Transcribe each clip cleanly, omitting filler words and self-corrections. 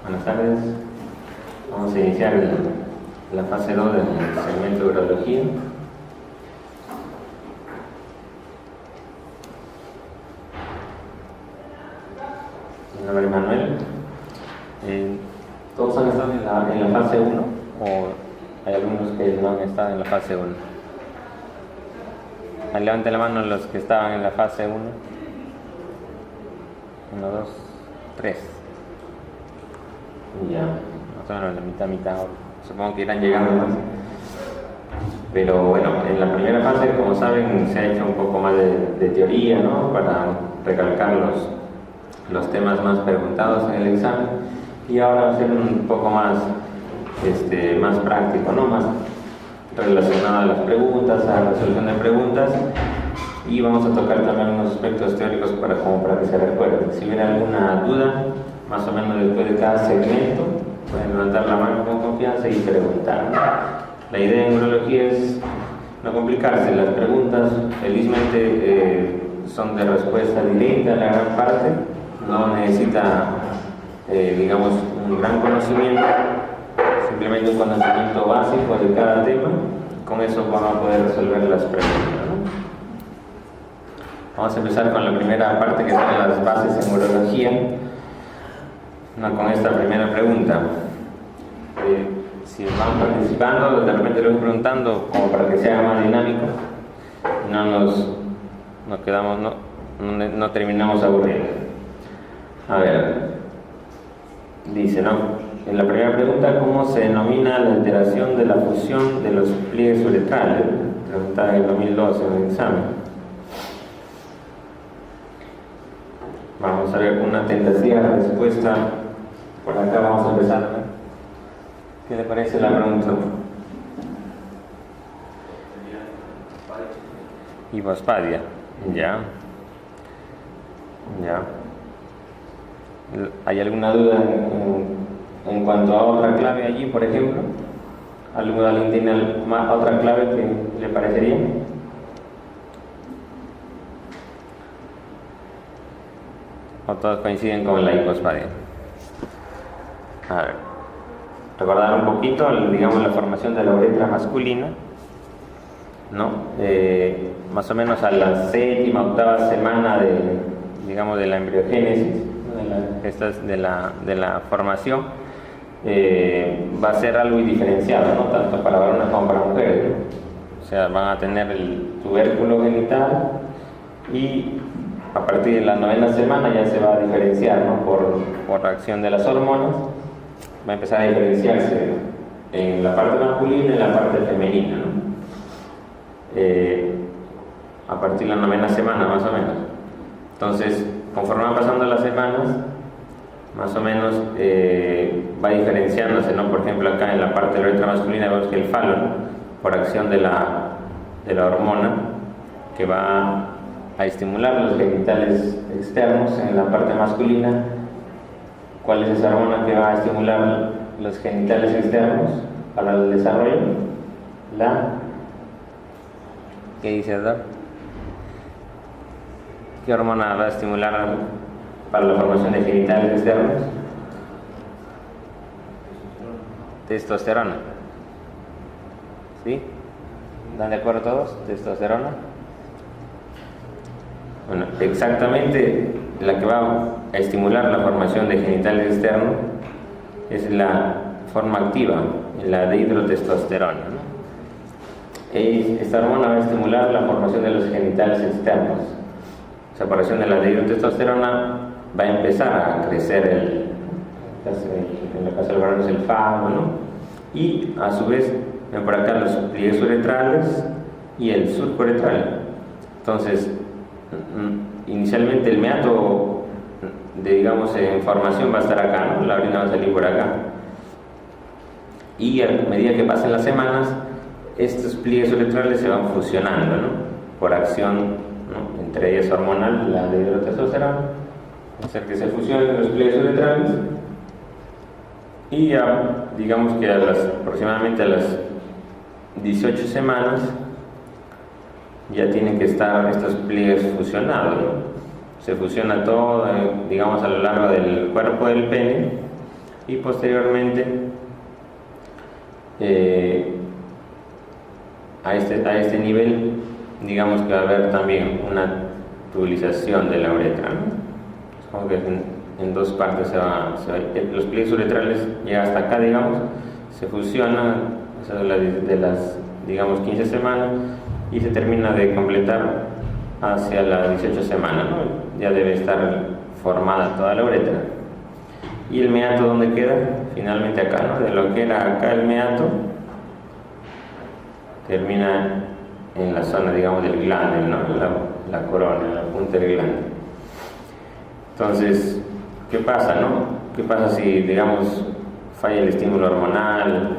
Buenas tardes. Vamos a iniciar la fase 2 del segmento de urología. Mi nombre es Manuel. ¿Todos han estado en la fase 1 o hay algunos que no han estado en la fase 1? Levanten la mano los que estaban en la fase 1. 1, 2, 3. Ya, más o menos la mitad. Supongo que irán llegando más. Pero bueno, en la primera fase, como saben, se ha hecho un poco más de teoría, ¿no? Para recalcar los temas más preguntados en el examen. Y ahora va a ser un poco más práctico, ¿no? Más relacionado a las preguntas, a la resolución de preguntas. Y vamos a tocar también unos aspectos teóricos para que se recuerden. Si hubiera alguna duda, más o menos después de cada segmento, pueden levantar la mano con confianza y preguntar. La idea en urología es no complicarse. Las preguntas, felizmente, son de respuesta directa en la gran parte. No necesita, digamos, un gran conocimiento, simplemente un conocimiento básico de cada tema. Con eso van a poder resolver las preguntas, ¿no? Vamos a empezar con la primera parte, que son las bases en urología. Con esta primera pregunta. Si van participando, de repente lo voy preguntando como para que sea más dinámico, no terminamos aburridos. A ver, dice, ¿no? En la primera pregunta, ¿cómo se denomina la alteración de la fusión de los pliegues uretrales? Preguntada en el 2012 en el examen. Vamos a ver una tentativa respuesta. Por acá vamos a empezar. ¿Qué le parece la pregunta? Hipospadia. Ya. ¿Hay alguna duda en cuanto a otra clave allí, por ejemplo? ¿Alguien tiene otra clave que le parecería? ¿O todos coinciden con la hipospadia? A ver, recordar un poquito, digamos, la formación de la uretra masculina, ¿no? Más o menos a la séptima, octava semana de la embriogénesis, de la formación, va a ser algo indiferenciado, ¿no? Tanto para varones como para mujeres, ¿no? O sea, van a tener el tubérculo genital y a partir de la 9ª semana ya se va a diferenciar, ¿no? Por reacción de las hormonas. Va a empezar a diferenciarse en la parte masculina y en la parte femenina, ¿no? A partir de la 9ª semana, más o menos. Entonces, conforme van pasando las semanas, más o menos va diferenciándose, ¿no? Por ejemplo, acá en la parte de la uretra masculina vemos que el falo, ¿no? Por acción de la hormona que va a estimular los genitales externos en la parte masculina. ¿Cuál es esa hormona que va a estimular los genitales externos para el desarrollo? ¿Qué dice Edgar? ¿Qué hormona va a estimular para la formación de genitales externos? Testosterona. ¿Sí? ¿Están de acuerdo todos? Testosterona. Bueno, exactamente la que va a estimular la formación de genitales externos es la forma activa, la dihidrotestosterona, ¿no? Esta hormona va a estimular la formación de los genitales externos. Esa formación de la dihidrotestosterona va a empezar a crecer en el caso del varón es el falo, ¿no? Y a su vez ven por acá los pliegues uretrales y el surco uretral. Entonces, inicialmente el meato en formación va a estar acá, ¿no? La orina va a salir por acá. Y a medida que pasen las semanas, estos pliegues uretrales se van fusionando, ¿no? Por acción, ¿no? Entre ellas hormonal, la dihidrotestosterona, hacer que se fusionen los pliegues uretrales. Y ya, digamos que aproximadamente a las 18 semanas ya tienen que estar estos pliegues fusionados, ¿no? Se fusiona todo, digamos, a lo largo del cuerpo del pene, y posteriormente a este nivel, digamos que va a haber también una tubulización de la uretra, ¿no? Como que en dos partes los pliegues uretrales llegan hasta acá, digamos, se fusionan, esa es de las, digamos, 15 semanas, y se termina de completar hacia las 18 semanas, ¿no? Ya debe estar formada toda la uretra. ¿Y el meato dónde queda? Finalmente acá, ¿no? De lo que era acá el meato, termina en la zona, digamos, del glande, ¿no? La corona, la punta del glande. Entonces, ¿qué pasa, no? ¿Qué pasa si, digamos, falla el estímulo hormonal,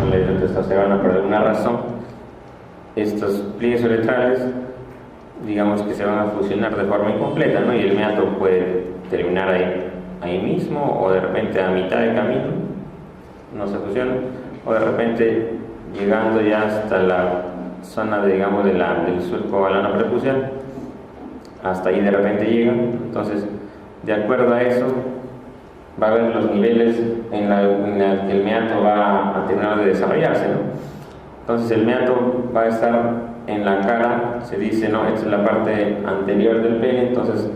o la testosterona por alguna razón? Estos pliegues uretrales, digamos que se van a fusionar de forma incompleta, ¿no? Y el meato puede terminar ahí mismo, o de repente a mitad de camino no se fusiona, o de repente llegando ya hasta la zona, digamos, del surco balano prepucial, hasta ahí de repente llega. Entonces, de acuerdo a eso, va a haber los niveles en la que el meato va a terminar de desarrollarse, ¿no? Entonces el meato va a estar en la cara, se dice, ¿no? Esta es la parte anterior del pene, entonces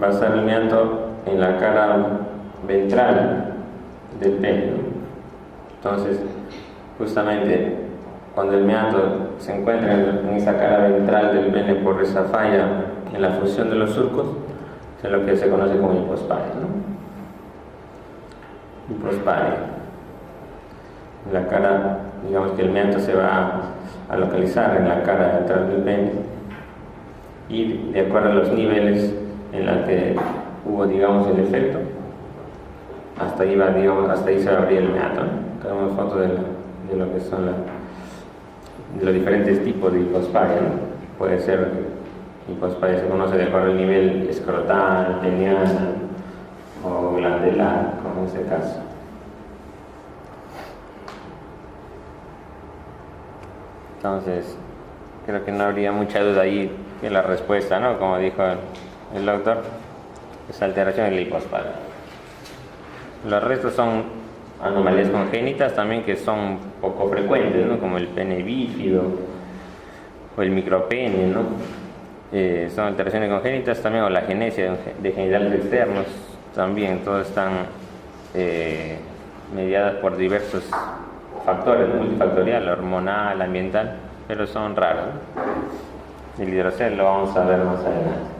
va a estar el meato en la cara ventral del pene, ¿no? Entonces, justamente cuando el meato se encuentra en esa cara ventral del pene por esa falla en la fusión de los surcos, es lo que se conoce como hipospadia, ¿no? Hipospadia. En la cara, digamos que el meato se va a localizar en la cara ventral del pene, y de acuerdo a los niveles en los que hubo, digamos, el efecto, hasta ahí va, digamos, hasta ahí se va a abrir el meato, ¿no? Tenemos fotos de lo que son de los diferentes tipos de hipospadia, ¿no? Puede ser hipospadia, se conoce de acuerdo al nivel escrotal, peniana o glandular, como en este caso. Entonces, creo que no habría mucha duda ahí en la respuesta, ¿no? Como dijo el doctor, es alteración en la hipospadia. Los restos son anomalías congénitas también, que son poco frecuentes, ¿no? Como el pene bífido o el micropene, ¿no? Son alteraciones congénitas también, o la genesia de genitales externos también, todas están mediadas por diversos factores, multifactorial, hormonal, ambiental, pero son raros, ¿no? El hidrocel lo vamos a ver más adelante.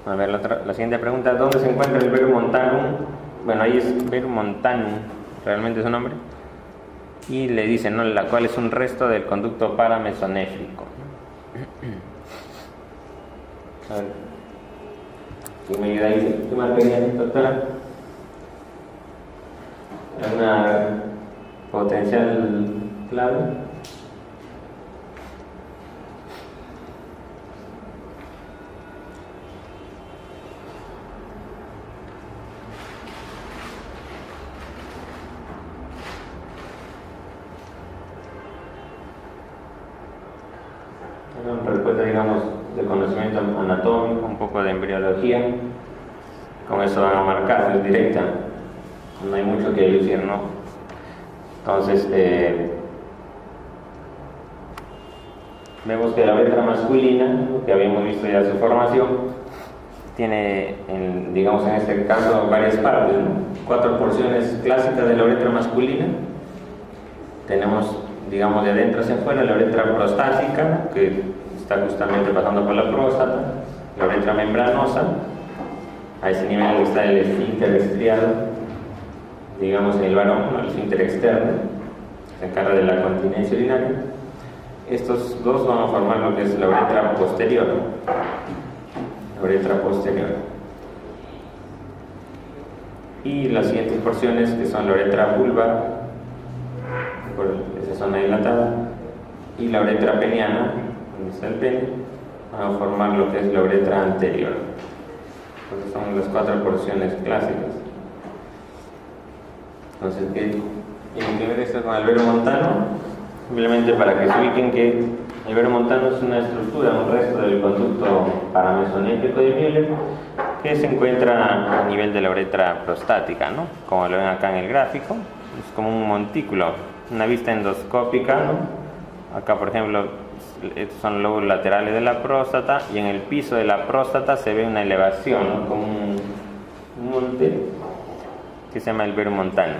A ver, la siguiente pregunta: ¿dónde se encuentra el verum montanum? Bueno, ahí es verum montanum, realmente es su nombre, y le dicen, ¿no?, la cual es un resto del conducto paramesonéfrico. A ver, ¿quién me ayuda ahí? ¿Qué marcaría, doctora? ¿Una potencial clave? Una respuesta, digamos, de conocimiento anatómico, un poco de embriología, con eso van a marcar, es directa, no hay mucho que decir, ¿no? Entonces, vemos que la uretra masculina, que habíamos visto ya su formación, tiene, digamos, en este caso, varias partes, ¿no? 4 porciones clásicas de la uretra masculina. Tenemos, digamos, de adentro hacia afuera la uretra prostática, que está justamente pasando por la próstata, la uretra membranosa, a ese nivel está el esfínter estriado, digamos, en el varón, ¿no?, el esfínter externo, se encarga de la continencia urinaria. Estos dos van a formar lo que es la uretra posterior, la uretra posterior. Y las siguientes porciones, que son la uretra vulva, por esa zona dilatada, y la uretra peniana, donde está el pene, van a formar lo que es la uretra anterior. Entonces son las 4 porciones clásicas. Entonces, ¿qué tiene que ver esto con el verum montanum? Simplemente para que se ubiquen que el verum montanum es una estructura, un resto del conducto paramesonéfrico de Müller, que se encuentra a nivel de la uretra prostática, ¿no? Como lo ven acá en el gráfico, es como un montículo, una vista endoscópica, ¿no? Acá, por ejemplo, estos son los lóbulos laterales de la próstata, y en el piso de la próstata se ve una elevación, ¿no? Como un monte que se llama el verum montanum.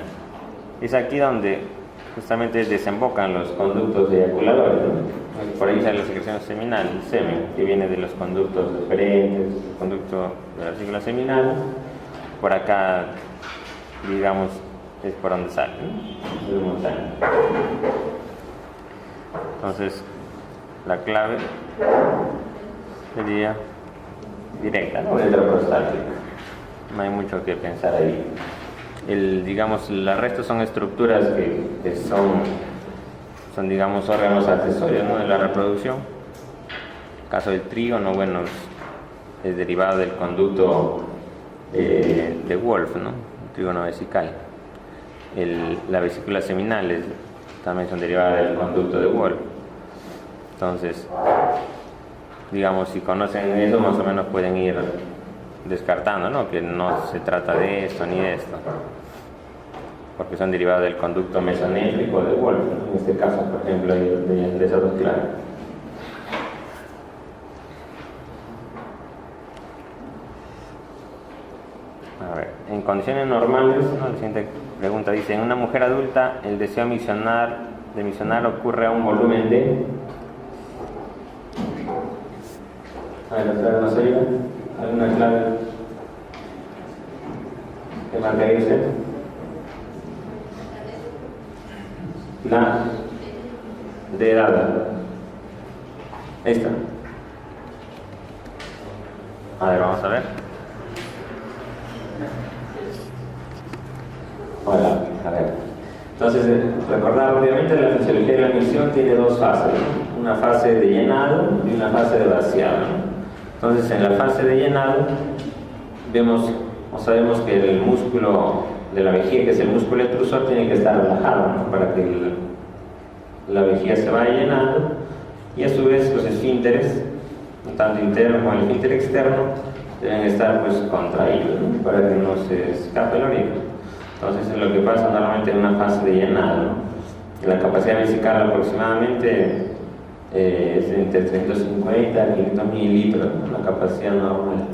Es aquí donde justamente desembocan los conductos eyaculadores, ¿no? Por ahí sale la secreción seminal, el semen, que viene de los conductos deferentes, el conducto de la vesícula seminal. Por acá, digamos, es por donde sale, ¿no? Verum montanum. Entonces, la clave sería directa, ¿no? Uretra prostática. No hay mucho que pensar ahí. Digamos, el resto son estructuras que son, digamos, órganos accesorios, ¿no? De la reproducción. El caso del trígono, bueno, es derivado del conducto de Wolff, ¿no? El trígono vesical. La vesícula seminal también son derivadas del conducto de Wolff. Entonces, digamos, si conocen eso, más o menos pueden ir descartando, ¿no? Que no se trata de esto ni de esto, porque son derivados del conducto mesonéfrico de Wolff, ¿no? En este caso, por ejemplo, de esas dos claves. A ver, en condiciones normales, ¿no? La siguiente pregunta dice: en una mujer adulta, el deseo de misionar ocurre a un volumen de... A ver, la clave no se iba. ¿Alguna clave que materialice? La de edad. Esta. A ver, vamos a ver. Hola, a ver. Entonces, recordar obviamente la fisiología de la misión tiene dos fases, ¿no? Una fase de llenado y una fase de vaciado, ¿no? Entonces, en la fase de llenado vemos o sabemos que el músculo de la vejiga, que es el músculo etrusor, tiene que estar relajado, ¿no? Para que la vejiga se vaya llenando, y a su vez los esfínteres, tanto interno como el esfínter externo, deben estar pues contraídos, ¿no? Para que no se escape el orina. Entonces es lo que pasa normalmente en una fase de llenado, ¿no? La capacidad vesical aproximadamente es entre 350 y 500 mililitros, ¿no? La capacidad normal.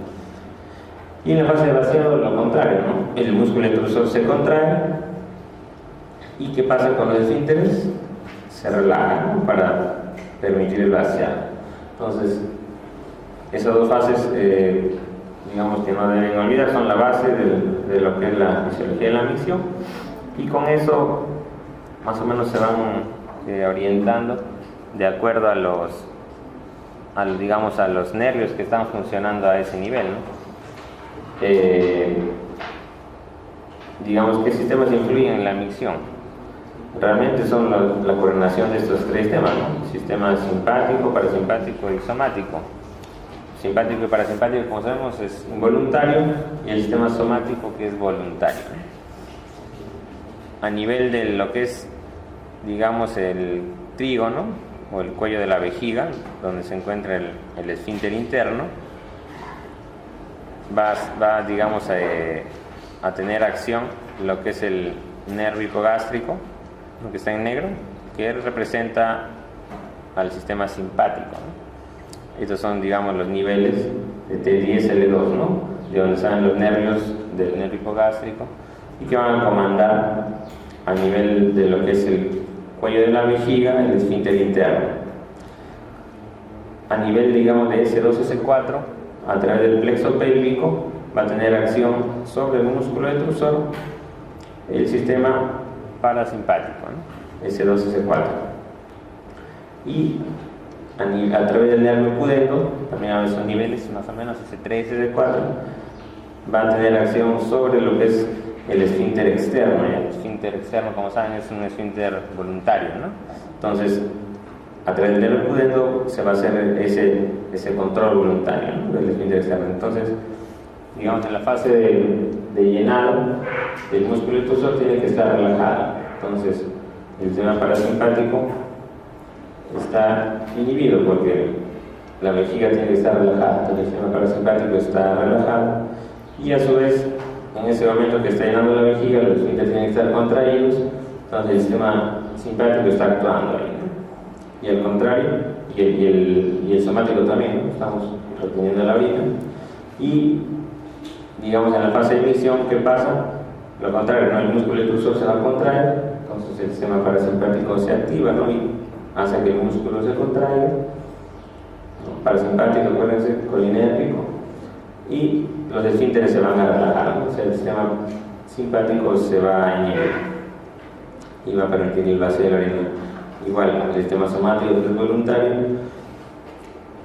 Y en la fase de vaciado lo contrario, ¿no? El músculo etrusor se contrae, y ¿qué pasa con los esfínteres? Se relajan, ¿no? Para permitir el vaciado. Entonces, esas dos fases, digamos que no deben olvidar, son la base de lo que es la fisiología de la micción, y con eso más o menos se van orientando de acuerdo a los nervios que están funcionando a ese nivel, ¿no? Digamos, ¿qué sistemas influyen en la micción? Realmente son la coordinación de estos tres temas, ¿no? El sistema simpático, parasimpático y somático. Simpático y parasimpático, como sabemos, es involuntario, y el sistema somático, que es voluntario. A nivel de lo que es, digamos, el trígono o el cuello de la vejiga, donde se encuentra el esfínter interno, va digamos, a tener acción lo que es el nervio hipogástrico, lo que está en negro, que representa al sistema simpático, ¿no? Estos son, digamos, los niveles de T10, L2, ¿no? De donde salen los nervios del nervio hipogástrico, y que van a comandar a nivel de lo que es el cuello de la vejiga, el esfínter interno. A nivel, digamos, de S2, S4, a través del plexo pélvico, va a tener acción sobre el músculo etrusor, el sistema parasimpático, ¿no? S2, S4. Y a través del nervio pudendo, también a esos niveles, más o menos S3, S4, va a tener acción sobre lo que es el esfínter externo. El esfínter externo, como saben, es un esfínter voluntario, ¿no? Entonces, a través del nervio pudendo se va a hacer ese control voluntario, ¿no? Del esfínter externo. Entonces, digamos, en la fase de llenado, el músculo etrusor tiene que estar relajado. Entonces, el sistema parasimpático está inhibido porque la vejiga tiene que estar relajada. Entonces, el sistema parasimpático está relajado, y a su vez, en ese momento que está llenando la vejiga, los esfínteres tienen que estar contraídos, entonces el sistema simpático está actuando ahí, ¿no? Y al contrario, y el somático también, ¿no? Estamos reteniendo la orina, y digamos en la fase de emisión, ¿qué pasa? Lo contrario, ¿no? El músculo extrusor se va a contraer, entonces el sistema parasimpático se activa, ¿no? Y hace que el músculo se contraiga, ¿no? Parasimpático, acuérdense, colinérgico, y los esfínteres se van a relajar, ¿no? O sea, el sistema simpático se va a inhibir y va a permitir el vacío de la orina. Igual, el sistema somático, que es voluntario,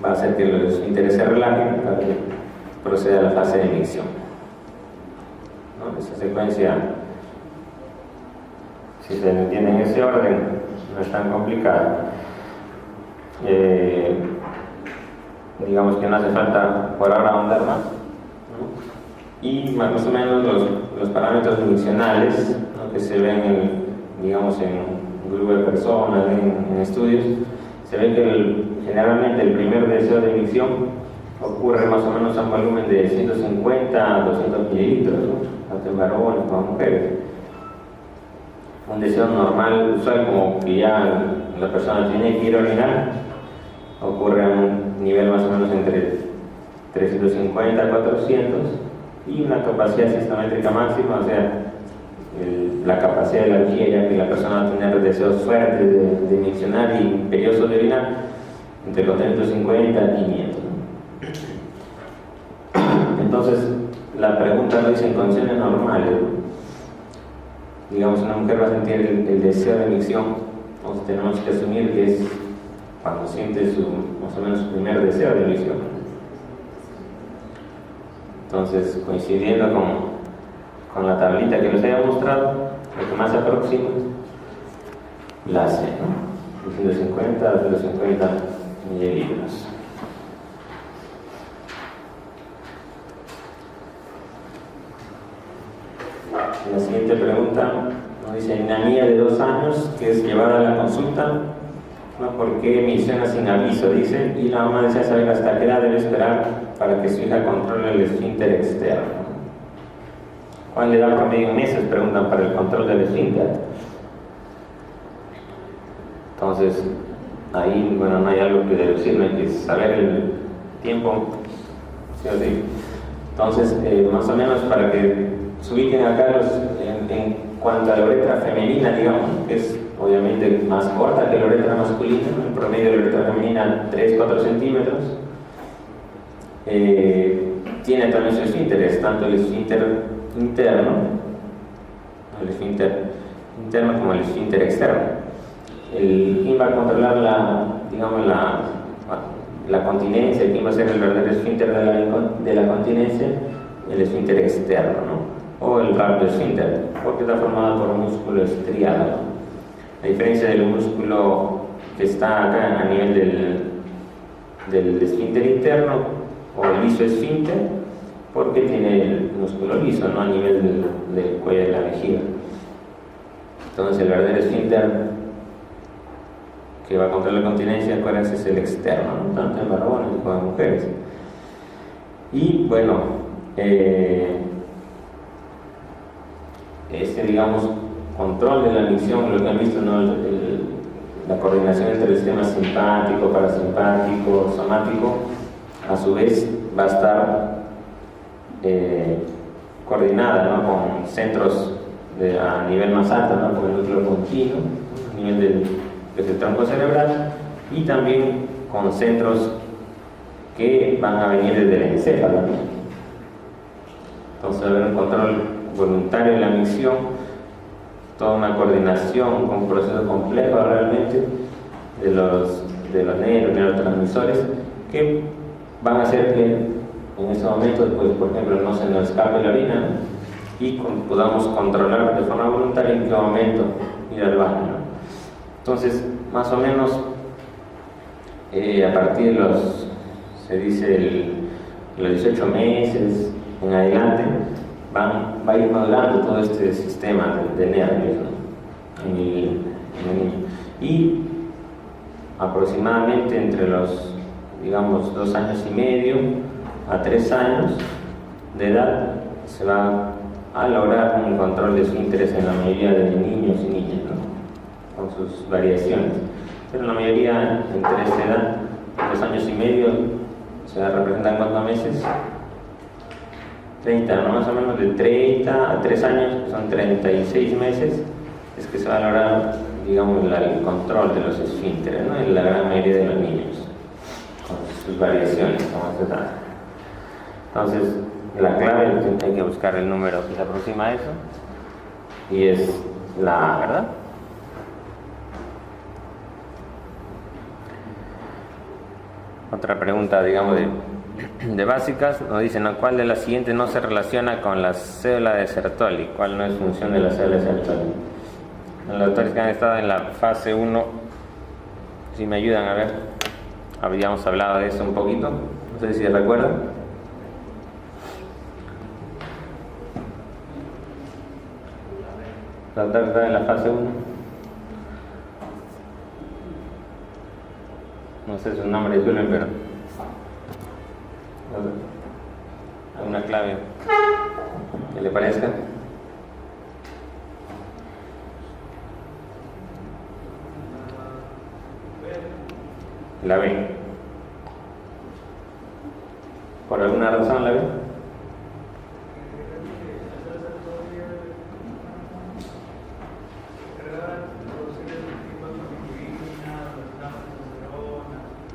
va a hacer que los esfínteres se relajen para que proceda a la fase de emisión, ¿no? Esa secuencia, si se entiende en ese orden, no es tan complicada. Digamos que no hace falta por ahora ahondar más, ¿no? Y más o menos los parámetros funcionales, ¿no? Que se ven digamos en un grupo de personas, en estudios, se ve que generalmente el primer deseo de emisión ocurre más o menos a un volumen de 150 a 200 mililitros, ¿no? Tanto en varones como en mujeres. Un deseo normal, usual, como que ya la persona tiene que ir a orinar, ocurre a un nivel más o menos entre 350 a 400, y una capacidad sistométrica máxima, o sea, la capacidad de la vejiga, ya que la persona va a tener deseos fuertes de emisionar y imperiosos de orinar, entre 450 a 500. Entonces, la pregunta lo dice en condiciones normales, ¿no? Digamos, una mujer va a sentir el deseo de emisión, entonces tenemos que asumir que es cuando siente más o menos su primer deseo de emisión. Entonces, coincidiendo con la tablita que les había mostrado, lo que más se aproxima, la C, ¿no? De 150 a 250 mililitros. La siguiente pregunta nos dice: una niña de 2 años que es llevada a la consulta, ¿no? ¿Por qué emisiona sin aviso? Dice, y la mamá desea saber hasta qué edad debe esperar para que su hija controle el esfínter externo. ¿Cuál le da promedio en meses? Preguntan para el control del esfínter. Entonces, ahí, bueno, no hay algo que deducir, no hay que saber el tiempo, ¿sí o sí? Entonces, más o menos para que se ubiquen acá en cuanto a la uretra femenina, digamos, que es obviamente más corta que la uretra masculina, ¿no? El promedio de la uretra femenina 3-4 centímetros. Tiene también sus esfínteres, tanto el esfínter interno, el esfínter interno como el esfínter externo. ¿Quién va a controlar la continencia? ¿Quién va a ser el verdadero esfínter de la continencia? El esfínter externo, ¿no? O el cardio esfínter, porque está formado por un músculo estriado, ¿no? A diferencia del músculo que está acá a nivel del esfínter interno o el isoesfínter, porque tiene el músculo liso, ¿no? A nivel del cuello de la vejiga. Entonces el verdadero esfínter que va a controlar la continencia, acuérdense, es el externo, ¿no? Tanto en varones como en mujeres. Y bueno, digamos, control de la emisión, lo que han visto, ¿no? La coordinación entre el sistema simpático, parasimpático, somático, a su vez va a estar coordinada, ¿no? Con centros a nivel más alto, ¿no? Con el núcleo continuo, a nivel del tronco cerebral, y también con centros que van a venir desde el encéfalo, ¿no? Entonces va a haber un control voluntario de la emisión, toda una coordinación con un proceso complejo realmente de los neurotransmisores que van a hacer que en ese momento, pues, por ejemplo, no se nos escape la orina, ¿no? Y podamos controlar de forma voluntaria en qué momento ir al baño, ¿no? Entonces, más o menos a partir de se dice los 18 meses en adelante, va a ir madurando todo este sistema de nervios, ¿no? en el niño. Y aproximadamente entre los, digamos, 2 años y medio a 3 años de edad, se va a lograr un control de su interés en la mayoría de niños y niñas, ¿no? Con sus variaciones. Pero la mayoría entre esta edad, 2 años y medio, se representan cuántos meses, 30, ¿no? Más o menos de 30 a 3 años, que son 36 meses, es que se va a lograr, digamos, el control de los esfínteres, ¿no? En la gran mayoría de los niños, con sus variaciones, como se da. Entonces, la clave, hay que buscar el número que se aproxima a eso, y es la A, ¿verdad? Otra pregunta, digamos, de básicas, nos dicen, ¿no? ¿Cuál de las siguientes no se relaciona con la célula de Sertoli? ¿Cuál no es función de la célula de Sertoli? Los autores que han estado en la fase 1, si me ayudan a ver, habíamos hablado de eso un poquito, no sé si recuerdan. Los autores que están en la fase 1. No sé su nombre, disculpen, pero ¿alguna clave que le parezca? La B. ¿Por alguna razón la B?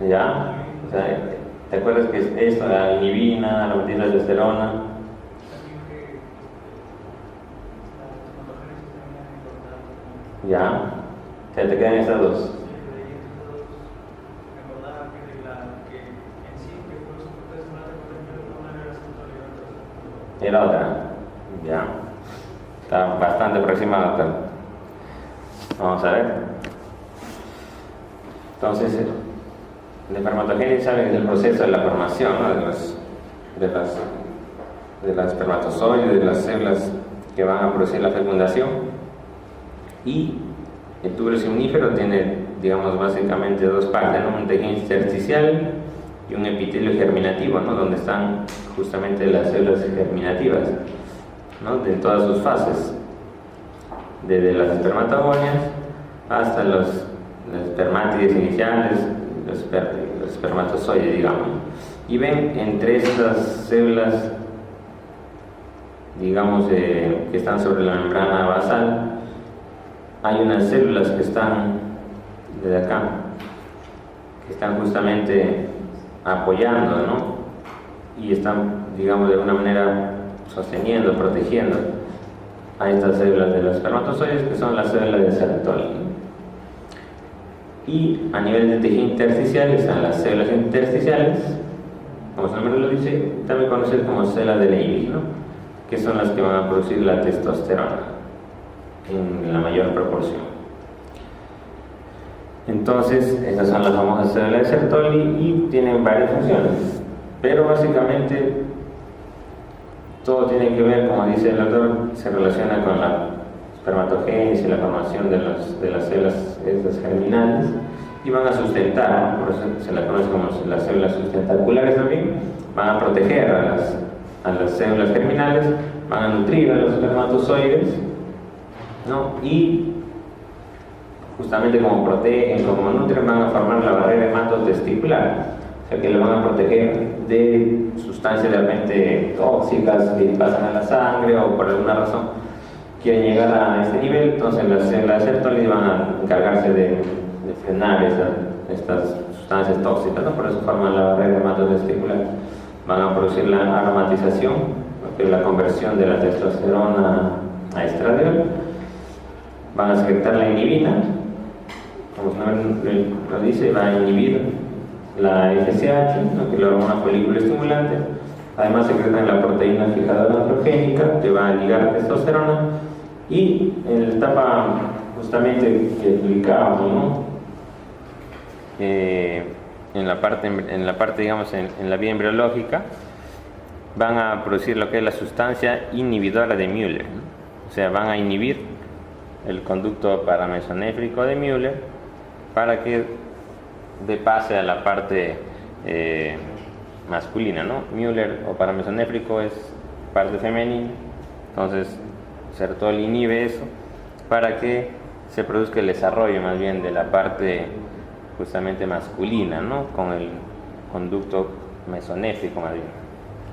Ya, o sea, ¿te acuerdas que es esto, la inhibina, la metiltestosterona? Ya, o sea, te quedan esas dos. Era otra, ya, está bastante aproximada. Vamos a ver. Entonces, la espermatogénesis saben que es el proceso de la formación, ¿no? de las espermatozoides, de las células que van a producir la fecundación. Y el túbulo seminífero tiene, digamos, básicamente dos partes, ¿no? Un tejido intersticial y un epitelio germinativo, ¿no? Donde están justamente las células germinativas, ¿no? De todas sus fases, desde las espermatogonias hasta los espermátides iniciales, los espermatozoides, digamos. Y ven, entre estas células, digamos, que están sobre la membrana basal, hay unas células que están desde acá, que están justamente apoyando, ¿no? Y están, digamos, de alguna manera sosteniendo, protegiendo a estas células de los espermatozoides, que son las células de Sertoli. Y a nivel de tejido intersticial están las células intersticiales, como su nombre lo dice, también conocidas como células de Leydig, ¿no? Que son las que van a producir la testosterona en la mayor proporción. Entonces, estas son las famosas células de Sertoli y tienen varias funciones, pero básicamente todo tiene que ver, como dice el autor, se relaciona con la espermatogénesis y la formación de las células estas germinales, y van a sustentar, ¿no? Por eso se las conoce como las células sustentaculares también, van a proteger a las células germinales, van a nutrir a los espermatozoides, ¿no? Y justamente como protegen, como nutren, van a formar la barrera hematotesticular, o sea que le van a proteger de sustancias realmente tóxicas que pasan a la sangre o por alguna razón quieren llegar a este nivel. Entonces las células de Sertoli van a encargarse de frenar estas sustancias tóxicas, ¿no? Por eso forman la barrera hematotesticular. Van a producir la aromatización, que es la conversión de la testosterona a estradiol. Van a secretar la inhibina, como su nombre lo dice, va a inhibir la FSH, ¿no? Que es la hormona folículo estimulante. Además secretan la proteína fijadora androgénica, que va a ligar testosterona. Y en la etapa justamente que explicábamos, ¿no? En la parte digamos en la vía embriológica, van a producir lo que es la sustancia inhibidora de Müller, ¿no? O sea, van a inhibir el conducto paramesonéfrico de Müller para que dé pase a la parte masculina, ¿no? Müller o paramesonéfrico es parte femenina. Entonces Sertoli inhibe eso para que se produzca el desarrollo más bien de la parte justamente masculina, ¿no? Con el conducto mesonéfico más bien,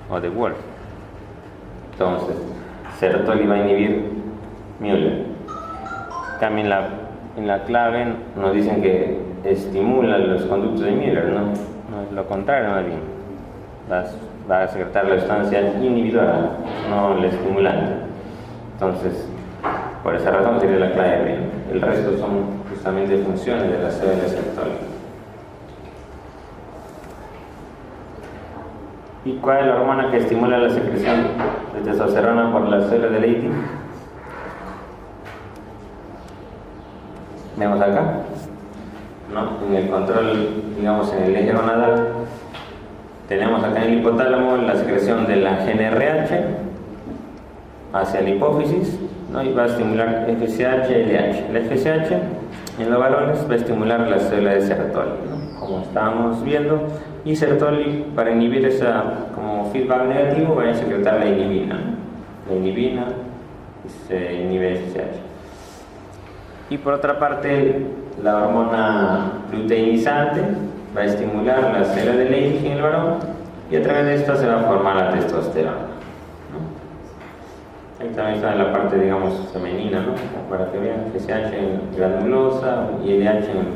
o de Wolff. Entonces Sertoli va a inhibir Müller. También en la clave nos dicen que estimula los conductos de Müller, ¿no? No es lo contrario más bien. Va a secretar la sustancia inhibidora, no la estimulante. Entonces, por esa razón sería la clave B. El resto son justamente funciones de la célula Sertoli. ¿Y cuál es la hormona que estimula la secreción de testosterona por la célula de Leydig? Vemos acá, ¿no? En el control, digamos en el eje gonadal, tenemos acá en el hipotálamo la secreción de la GnRH hacia la hipófisis, ¿no? Y va a estimular FSH y LH. La FSH en los varones va a estimular la célula de Sertoli, ¿no? Como estábamos viendo, y Sertoli, para inhibir esa como feedback negativo, va a secretar la inhibina, ¿no? La inhibina y se inhibe FSH. Y por otra parte, la hormona luteinizante va a estimular la célula de Leydig en el varón, y a través de esto se va a formar la testosterona, ¿no? Ahí también está en la parte, digamos, femenina, ¿no? Para que vean FSH en granulosa y LH en el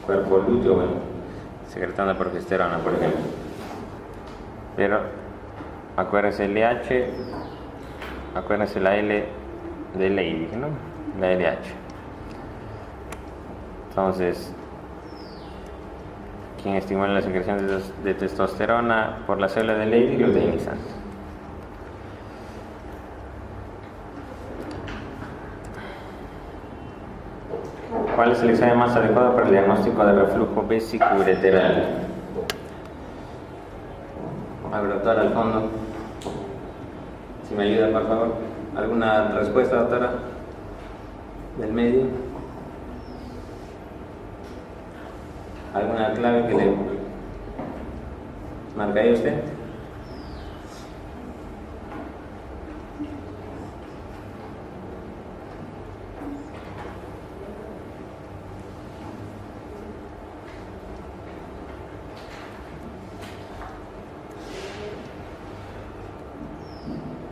cuerpo lúteo, bueno, secretando progesterona, por ejemplo. Pero acuérdense LH, acuérdense la L de Leydig, ¿no? La LH. Entonces, ¿quién estimula la secreción de testosterona por la célula de Leydig? Luteinizante. ¿Cuál es el examen más adecuado para el diagnóstico de reflujo vesicoureteral? Doctora, al fondo, si me ayuda, por favor. ¿Alguna respuesta, doctora? Del medio. ¿Alguna clave que le marcaría usted?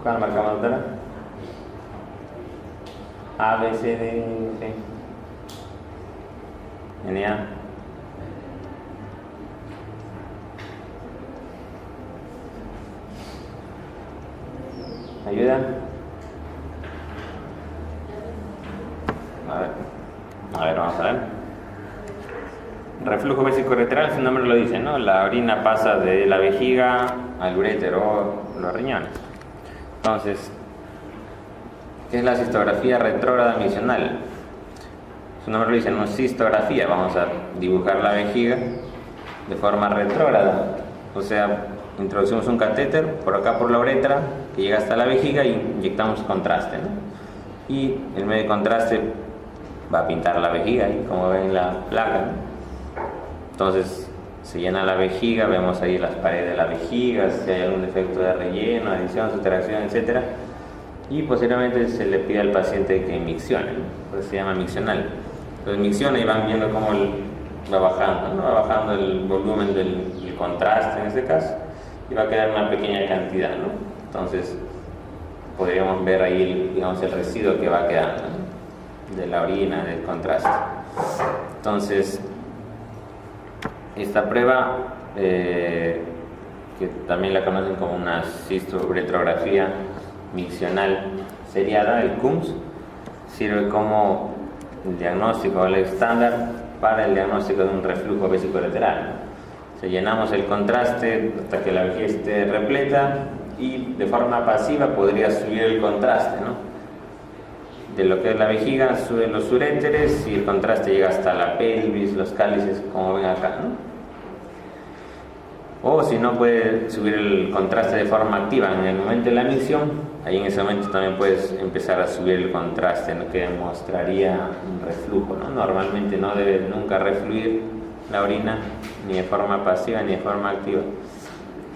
¿Cuál marcamos, doctora? A, B, C, D, G, N, A. ¿Ayuda? A ver, vamos a ver. Reflujo vesicoureteral, su nombre lo dice, ¿no? La orina pasa de la vejiga al urétero o los riñones. Entonces, ¿qué es la cistografía retrógrada misional? Su nombre lo dice, no es cistografía. Vamos a dibujar la vejiga de forma retrógrada. O sea, introducimos un catéter por acá por la uretra que llega hasta la vejiga y inyectamos contraste, ¿no? Y el medio de contraste va a pintar la vejiga, ahí como ven la placa, ¿no? Entonces se llena la vejiga, vemos ahí las paredes de la vejiga, si hay algún defecto de relleno, adición, sustracción, etc. Y posteriormente se le pide al paciente que miccione, ¿no? Por eso se llama miccional. Entonces micciona y van viendo cómo va bajando, ¿no? Va bajando el volumen del contraste en este caso, y va a quedar una pequeña cantidad, ¿no? Entonces podríamos ver ahí, digamos, el residuo que va quedando, ¿no? De la orina, del contraste. Entonces, esta prueba, que también la conocen como una cisto-uretrografía miccional seriada, el CUMS, sirve como el diagnóstico, el estándar para el diagnóstico de un reflujo vesicoureteral. Se llenamos el contraste hasta que la vejiga esté repleta y de forma pasiva podría subir el contraste, ¿no? De lo que es la vejiga suben los uréteres y el contraste llega hasta la pelvis, los cálices, como ven acá, ¿no? O si no, puede subir el contraste de forma activa en el momento de la micción. Ahí en ese momento también puedes empezar a subir el contraste, ¿no? Que demostraría un reflujo, ¿no? Normalmente no debe nunca refluir la orina ni de forma pasiva ni de forma activa.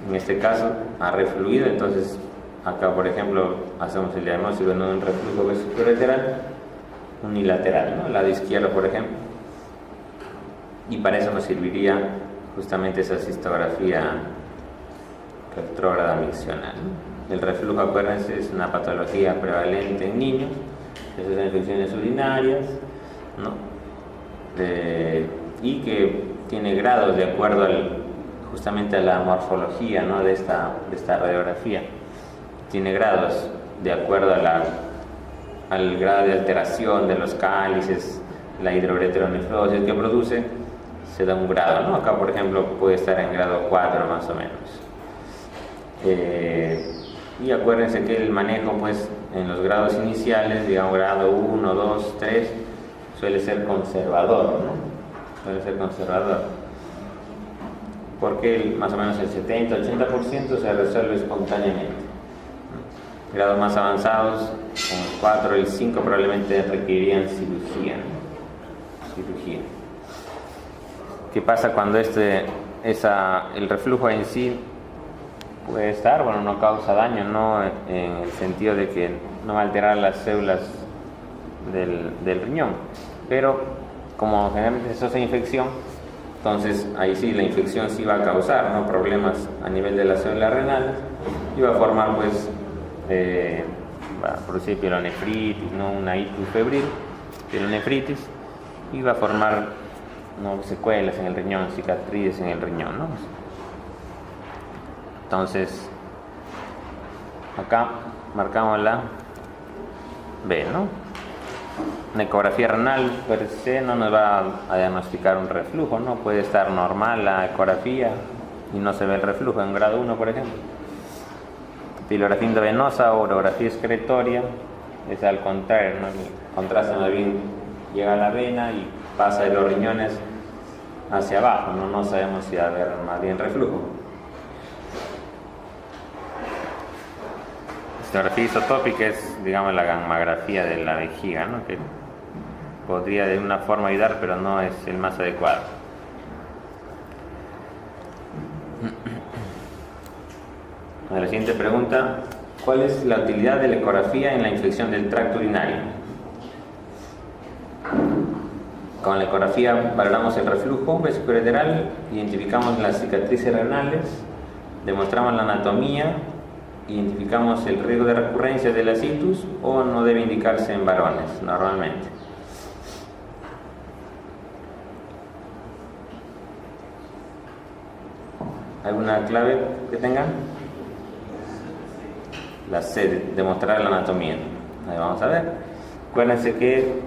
en este caso a refluido. Entonces acá, por ejemplo, hacemos el diagnóstico de un reflujo vesicolateral unilateral, ¿no? El lado izquierdo, por ejemplo, y para eso nos serviría justamente esa cistografía retrógrada miccional, ¿no? El reflujo, acuérdense, es una patología prevalente en niños, esas son infecciones urinarias, ¿no? Y que tiene grados de acuerdo justamente a la morfología, ¿no? de esta radiografía. Tiene grados de acuerdo al grado de alteración de los cálices, la hidroureteronefrosis que produce, se da un grado, ¿no? Acá, por ejemplo, puede estar en grado 4 más o menos. Y acuérdense que el manejo, pues, en los grados iniciales, digamos grado 1, 2, 3, suele ser conservador, ¿no? Suele ser conservador. Porque más o menos el 70-80% se resuelve espontáneamente. Grados más avanzados, como el 4 y el 5, probablemente requerirían cirugía, ¿no? Cirugía. ¿Qué pasa cuando el reflujo en sí puede estar, bueno, no causa daño, no en el sentido de que no va a alterar las células del riñón, pero como generalmente se asocia a infección, entonces ahí sí la infección sí va a causar, ¿no? Problemas a nivel de las células renales y va a formar, pues, va a producir pielonefritis, ¿no? Una ictus febril, pielonefritis, y va a formar, ¿no? Secuelas en el riñón, cicatrices en el riñón, ¿no? Entonces acá marcamos la B, ¿no? Una ecografía renal per se no nos va a diagnosticar un reflujo, ¿no? Puede estar normal la ecografía y no se ve el reflujo en grado 1, por ejemplo. Pilografía endovenosa o orografía excretoria es al contrario, ¿no? El contraste más bien llega a la vena y pasa de los riñones hacia abajo, ¿no? No sabemos si va a haber más bien reflujo. Histografía isotópica es, digamos, la gammagrafía de la vejiga, ¿no? Que podría de una forma ayudar, pero no es el más adecuado. La siguiente pregunta: ¿cuál es la utilidad de la ecografía en la infección del tracto urinario? Con la ecografía valoramos el reflujo vesicolateral, identificamos las cicatrices renales, demostramos la anatomía, identificamos el riesgo de recurrencia de la ictus, o no debe indicarse en varones normalmente. ¿Alguna clave que tengan? La C, demostrar la anatomía. Ahí vamos a ver. Acuérdense que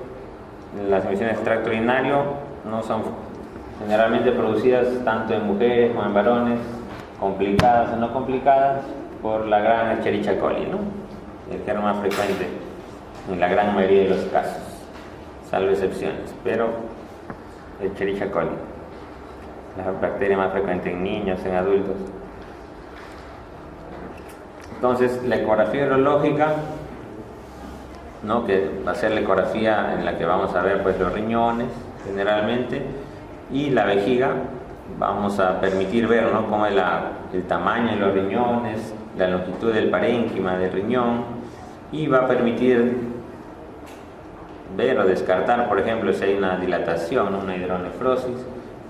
las infecciones del tracto urinario no son generalmente producidas tanto en mujeres como en varones, complicadas o no complicadas, por la gran Escherichia coli, ¿no? El germen más frecuente en la gran mayoría de los casos, salvo excepciones, pero Escherichia coli, la bacteria más frecuente en niños, en adultos. Entonces, la ecografía urológica, ¿no? Que va a ser la ecografía en la que vamos a ver, pues, los riñones generalmente, y la vejiga. Vamos a permitir ver, ¿no? Cómo es el tamaño de los riñones, la longitud del parénquima del riñón, y va a permitir ver o descartar, por ejemplo, si hay una dilatación, una hidronefrosis,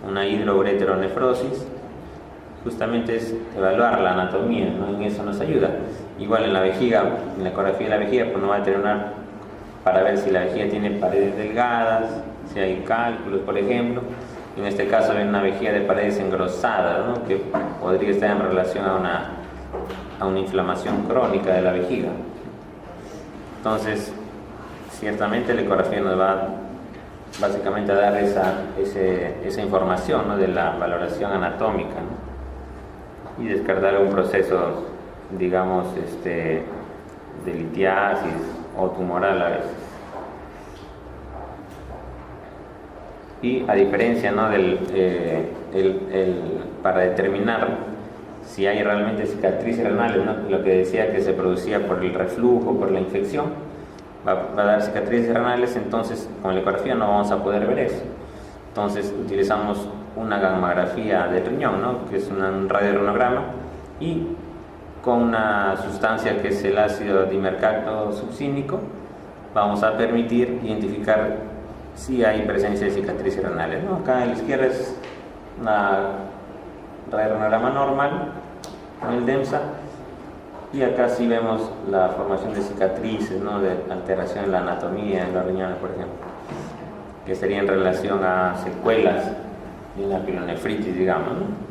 una hidroureteronefrosis. Justamente es evaluar la anatomía, ¿no? En eso nos ayuda. Igual en la vejiga, en la ecografía de la vejiga, pues nos va a determinar para ver si la vejiga tiene paredes delgadas, si hay cálculos, por ejemplo. En este caso hay una vejiga de paredes engrosadas, ¿no? Que podría estar en relación a una inflamación crónica de la vejiga. Ciertamente la ecografía nos va básicamente a dar esa información, ¿no? De la valoración anatómica, ¿no? Y descartar un proceso, digamos, de litiasis o tumoral a veces. Y a diferencia, ¿no? Para determinar si hay realmente cicatrices renales, ¿no? Lo que decía que se producía por el reflujo, por la infección, va a dar cicatrices renales. Entonces con la ecografía no vamos a poder ver eso. Entonces utilizamos una gammografía del riñón, ¿no? Que es un radiorenograma y con una sustancia que es el ácido dimercapto succínico vamos a permitir identificar si hay presencia de cicatrices renales, ¿no? Acá a la izquierda es una radiograma normal con el DEMSA, y acá sí vemos la formación de cicatrices, ¿no? De alteración en la anatomía en los riñones, por ejemplo, que sería en relación a secuelas de una pielonefritis, digamos, ¿no?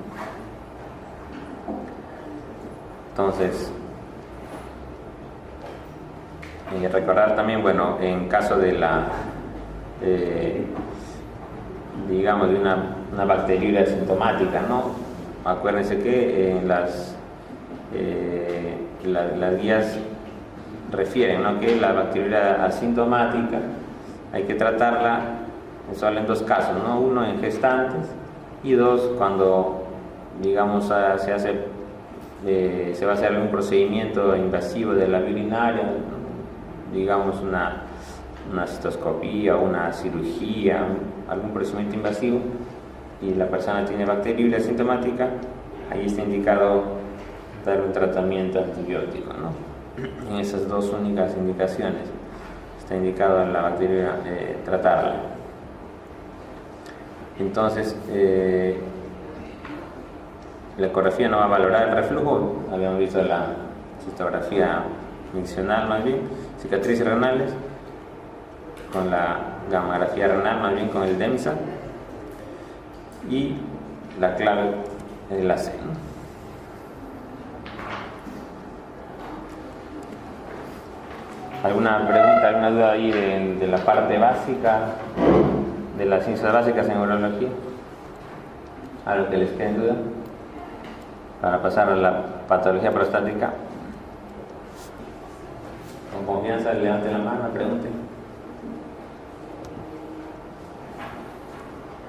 Entonces, recordar también, bueno, en caso de la, digamos, de una bacteriuria asintomática, ¿no? Acuérdense que en las guías refieren, ¿no?, que la bacteriuria asintomática hay que tratarla solo en dos casos, ¿no? Uno, en gestantes, y dos, cuando, digamos, se va a hacer algún procedimiento invasivo de la vía urinaria, ¿no? Digamos una cistoscopía, una cirugía, algún procedimiento invasivo, y la persona tiene bacteriuria asintomática, ahí está indicado dar un tratamiento antibiótico, ¿no? En esas dos únicas indicaciones está indicado en la bacteria tratarla. Entonces, la ecografía no va a valorar el reflujo, habíamos visto la cistografía miccional más bien, cicatrices renales, con la gamografía renal más bien con el DEMSA, y la clave es la C, ¿no? ¿Alguna pregunta, alguna duda ahí de la parte básica de las ciencias básicas en urología? ¿Algo que les quede en duda? Para pasar a la patología prostática. Con confianza, levanten la mano, pregunten.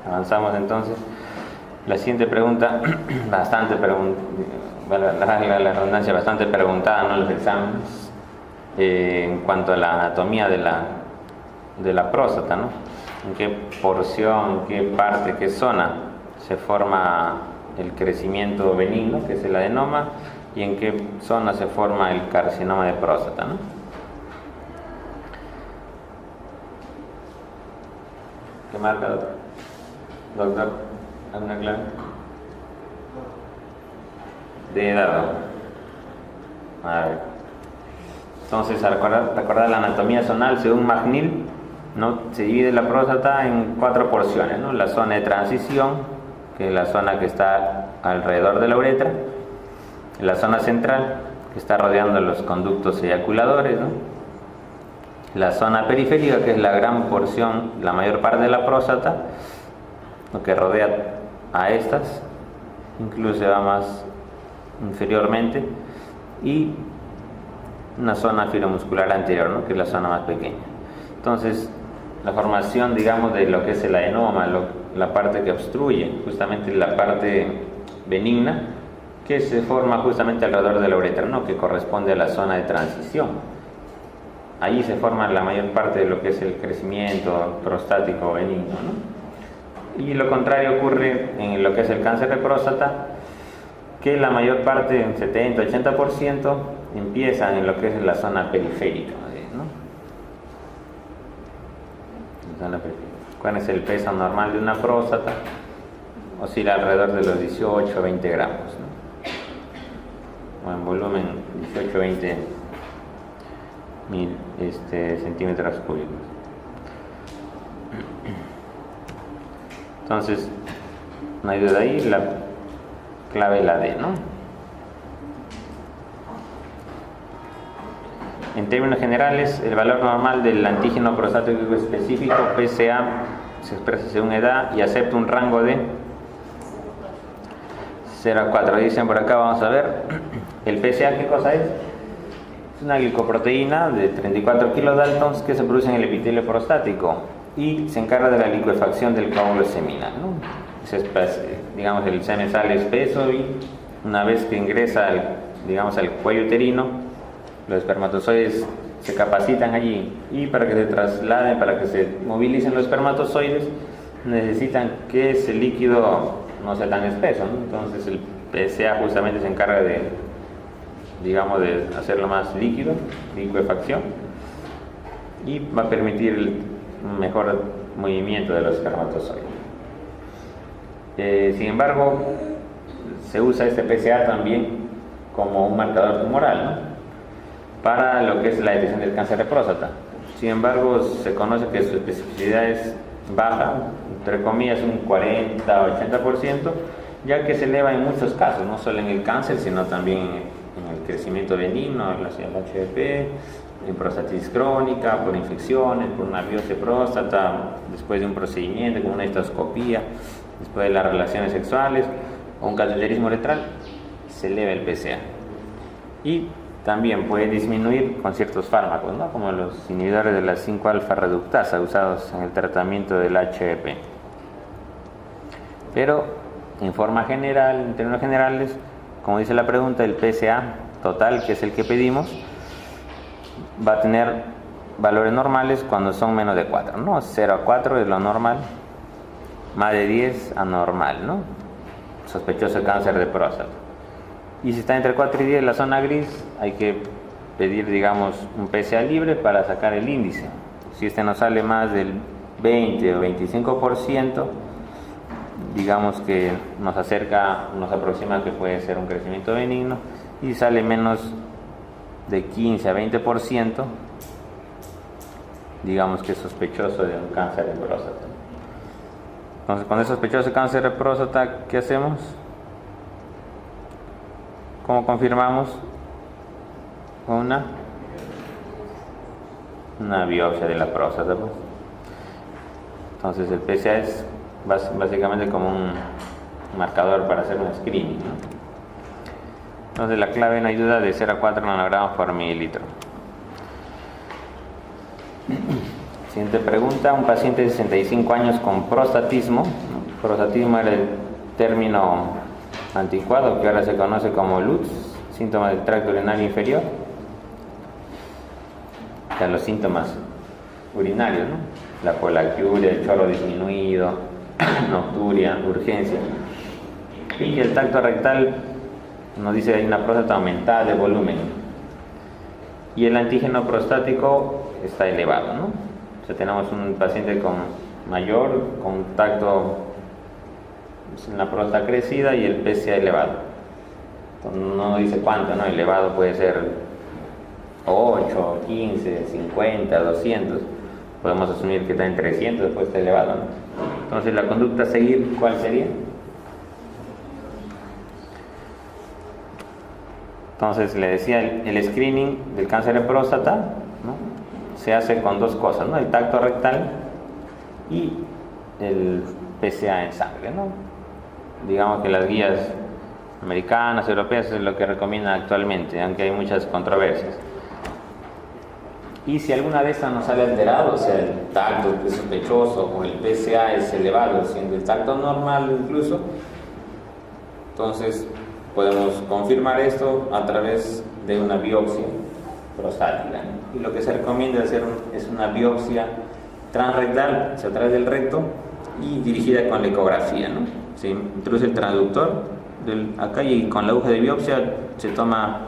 Avanzamos entonces. La siguiente pregunta, bastante la redundancia, bastante preguntada, ¿no?, en los exámenes, en cuanto a la anatomía de la próstata, ¿no? En qué porción, qué parte, qué zona se forma el crecimiento benigno, que es el adenoma, y en qué zona se forma el carcinoma de próstata, ¿no? ¿Qué marca, doctor? Doctor, ¿alguna clave? De dado. A ver. Entonces, al recordar la anatomía zonal según McNeil, ¿no?, se divide la próstata en 4 porciones, ¿no? La zona de transición, que es la zona que está alrededor de la uretra; la zona central, que está rodeando los conductos eyaculadores, ¿no? La zona periférica, que es la gran porción, la mayor parte de la próstata, lo que rodea a estas, incluso va más inferiormente, y una zona filomuscular anterior, ¿no?, que es la zona más pequeña. Entonces, la formación, digamos, de lo que es el adenoma, la parte que obstruye, justamente la parte benigna, que se forma justamente alrededor de la uretra, ¿no?, que corresponde a la zona de transición. Ahí se forma la mayor parte de lo que es el crecimiento prostático benigno, ¿no? Y lo contrario ocurre en lo que es el cáncer de próstata, que la mayor parte, un 70-80%, empiezan en lo que es la zona periférica, ¿no? ¿Cuál es el peso normal de una próstata? Oscila alrededor de los 18-20 gramos, ¿no? O en volumen 18-20 mil centímetros cúbicos. Entonces, no hay duda ahí, la clave es la D, ¿no? En términos generales, el valor normal del antígeno prostático específico, PSA, se expresa según edad y acepta un rango de 0 a 4. Dicen por acá, vamos a ver, el PSA, ¿qué cosa es? Es una glicoproteína de 34 kilodaltons que se produce en el epitelio prostático y se encarga de la licuefacción del coágulo seminal, ¿no? Digamos, el semen sale espeso y una vez que ingresa al cuello uterino, los espermatozoides se capacitan allí, y para que se trasladen, para que se movilicen los espermatozoides, necesitan que ese líquido no sea tan espeso, ¿no? Entonces PSA justamente se encarga de, digamos, de hacerlo más líquido, licuefacción, y va a permitir un mejor movimiento de los espermatozoides. Sin embargo, se usa este PSA también como un marcador tumoral, ¿no?, para lo que es la detección del cáncer de próstata. Sin embargo, se conoce que su especificidad es baja, entre comillas un 40-80%, ya que se eleva en muchos casos, no solo en el cáncer, sino también en el crecimiento benigno, en la HPV, en prostatitis crónica, por infecciones, por una biopsia de próstata, después de un procedimiento como una histoscopía, después de las relaciones sexuales o un cateterismo letral, se eleva el PSA. Y también puede disminuir con ciertos fármacos, ¿no?, como los inhibidores de la 5-alfa reductasa usados en el tratamiento del HPV. Pero en forma general, en términos generales, como dice la pregunta, el PSA total, que es el que pedimos, va a tener valores normales cuando son menos de 4, ¿no? 0 a 4 es lo normal, más de 10 anormal, ¿no?, sospechoso de cáncer de próstata. Y si está entre 4 y 10, la zona gris, hay que pedir, digamos, un PSA libre para sacar el índice. Si este nos sale más del 20 o 25%, digamos que nos aproxima que puede ser un crecimiento benigno, y sale menos de 15 a 20%, digamos que es sospechoso de un cáncer de próstata. Entonces, cuando es sospechoso de cáncer de próstata, ¿qué hacemos? ¿Cómo confirmamos? Una biopsia de la próstata, pues. Entonces el PSA es básicamente como un marcador para hacer un screening, ¿no? Entonces la clave no hay duda de 0 a 4 nanogramos por mililitro. Siguiente pregunta: un paciente de 65 años con prostatismo. Prostatismo era el término anticuado que ahora se conoce como LUTS, síntomas del tracto urinario inferior. O sea, los síntomas urinarios, ¿no?, la polaquiuria, el chorro disminuido, nocturia, urgencia. Y que el tacto rectal nos dice que hay una próstata aumentada de volumen. Y el antígeno prostático está elevado, ¿no? O sea, tenemos un paciente con un tacto, una próstata crecida y el PSA elevado. Entonces, no dice cuánto, ¿no? Elevado puede ser 8, 15, 50, 200. Podemos asumir que está en 300, después está elevado, ¿no? Entonces, la conducta a seguir, ¿cuál sería? Entonces, le decía, el screening del cáncer de próstata, ¿no?, se hace con dos cosas, ¿no?, el tacto rectal y el PSA en sangre, ¿no? Digamos que las guías americanas, europeas, es lo que recomiendan actualmente, aunque hay muchas controversias. Y si alguna de estas nos sale alterado, o sea, el tacto es sospechoso o el PSA es elevado, siendo el tacto normal incluso, entonces podemos confirmar esto a través de una biopsia prostática, ¿no? Y lo que se recomienda hacer es una biopsia transrectal, o sea, a través del recto, y dirigida con la ecografía, ¿no? Se introduce el transductor acá y con la aguja de biopsia se toma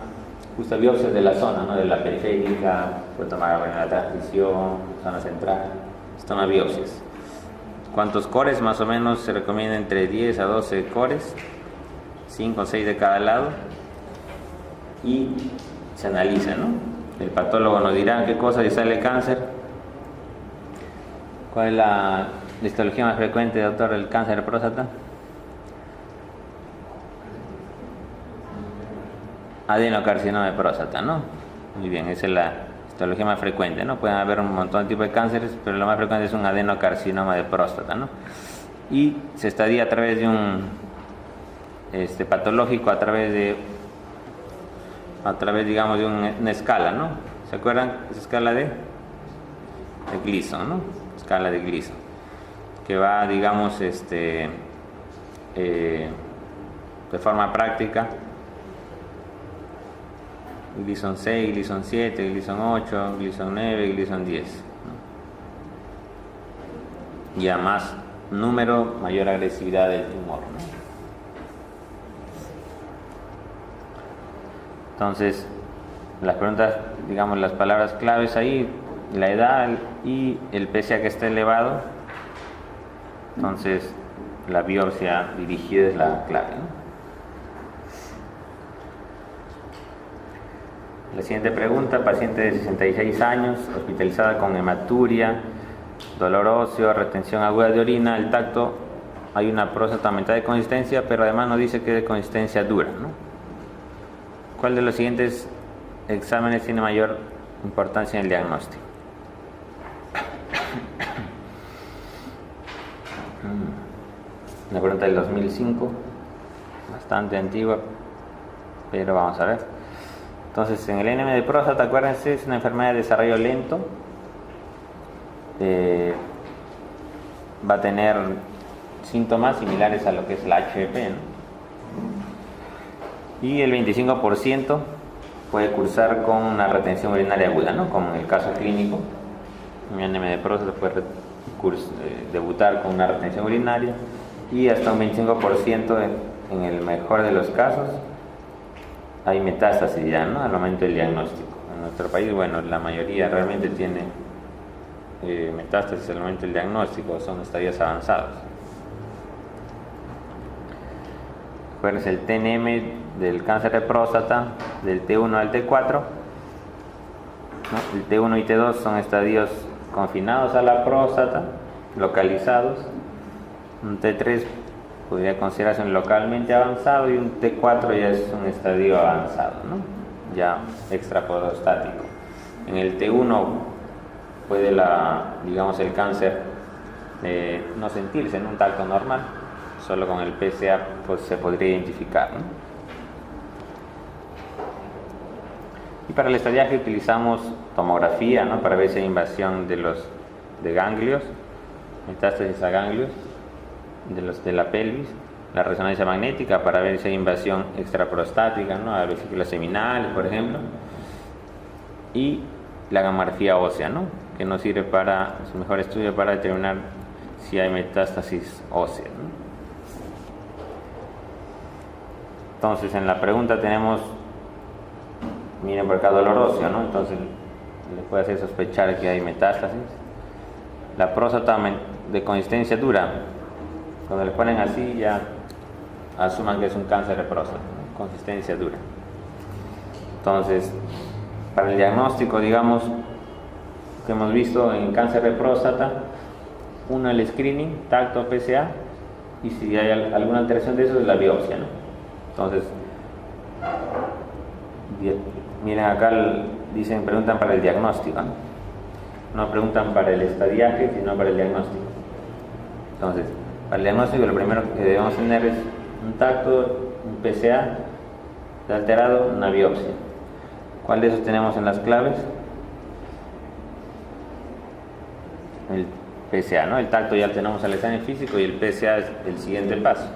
justo biopsias de la zona, ¿no?, de la periférica, puede tomar la transición, zona central, se toma biopsias. ¿Cuántos cores? Más o menos se recomienda entre 10 a 12 cores, 5 o 6 de cada lado, y se analiza, ¿no? El patólogo nos dirá qué cosa le sale cáncer. ¿Cuál es la histología más frecuente, doctor, del cáncer de próstata? Adenocarcinoma de próstata, ¿no? Muy bien, esa es la histología más frecuente, ¿no? Pueden haber un montón de tipos de cánceres, pero lo más frecuente es un adenocarcinoma de próstata, ¿no? Y se estadia a través de un patológico, a través, digamos, de una escala, ¿no? ¿Se acuerdan? Esa escala de Gleason, ¿no? Escala de Gleason, que va, digamos, de forma práctica: Gleason 6, Gleason 7, Gleason 8, Gleason 9, Gleason 10, ¿no? Y a más número, mayor agresividad del tumor, ¿no? Entonces, las preguntas, digamos, las palabras claves ahí, la edad y el PSA que está elevado. Entonces, la biopsia dirigida es la clave, ¿no? La siguiente pregunta: paciente de 66 años, hospitalizada con hematuria, dolor óseo, retención aguda de orina, el tacto, hay una próstata aumentada de consistencia, pero además nos dice que es de consistencia dura, ¿no? ¿Cuál de los siguientes exámenes tiene mayor importancia en el diagnóstico? Una pregunta del 2005, bastante antigua, pero vamos a ver. Entonces, en el NM de próstata, acuérdense, es una enfermedad de desarrollo lento. Va a tener síntomas similares a lo que es la HPV, ¿no? Y el 25% puede cursar con una retención urinaria aguda, ¿no? Como en el caso clínico. En el NM de próstata puede debutar con una retención urinaria, y hasta un 25% en el mejor de los casos hay metástasis ya, ¿no? Al momento del diagnóstico. En nuestro país, bueno, la mayoría realmente tiene metástasis al momento del diagnóstico, son estadios avanzados. Acuérdense, el TNM del cáncer de próstata, del T1 al T4, ¿no? El T1 y T2 son estadios confinados a la próstata, localizados. Un T3 podría considerarse un localmente avanzado, y un T4 ya es un estadio avanzado, ¿no? Ya extraprostático. En el T1 puede el cáncer no sentirse en un tacto normal, solo con el PSA pues se podría identificar, ¿no? Y para el estadiaje utilizamos tomografía, ¿no? Para ver si hay invasión de ganglios, metástasis a ganglios de la pelvis, la resonancia magnética para ver si hay invasión extraprostática, ¿no? A vesículas seminales, por ejemplo, y la gamografía ósea, ¿no? Que nos sirve es un mejor estudio para determinar si hay metástasis ósea, ¿no? Entonces, en la pregunta tenemos, miren por acá, dolor óseo, ¿no? Entonces le puede hacer sospechar que hay metástasis. La próstata de consistencia dura, cuando le ponen así ya asuman que es un cáncer de próstata, ¿no? Consistencia dura. Entonces, para el diagnóstico, digamos, que hemos visto en cáncer de próstata, uno, el screening, tacto, PSA, y si hay alguna alteración de eso, es la biopsia, ¿no? Entonces, miren acá, preguntan para el diagnóstico, ¿no? No preguntan para el estadiaje, sino para el diagnóstico. Entonces, para el diagnóstico, lo primero que debemos tener es un tacto, un PSA alterado, una biopsia. ¿Cuál de esos tenemos en las claves? El PSA, ¿no? El tacto ya tenemos al examen físico, y el PSA es el siguiente paso.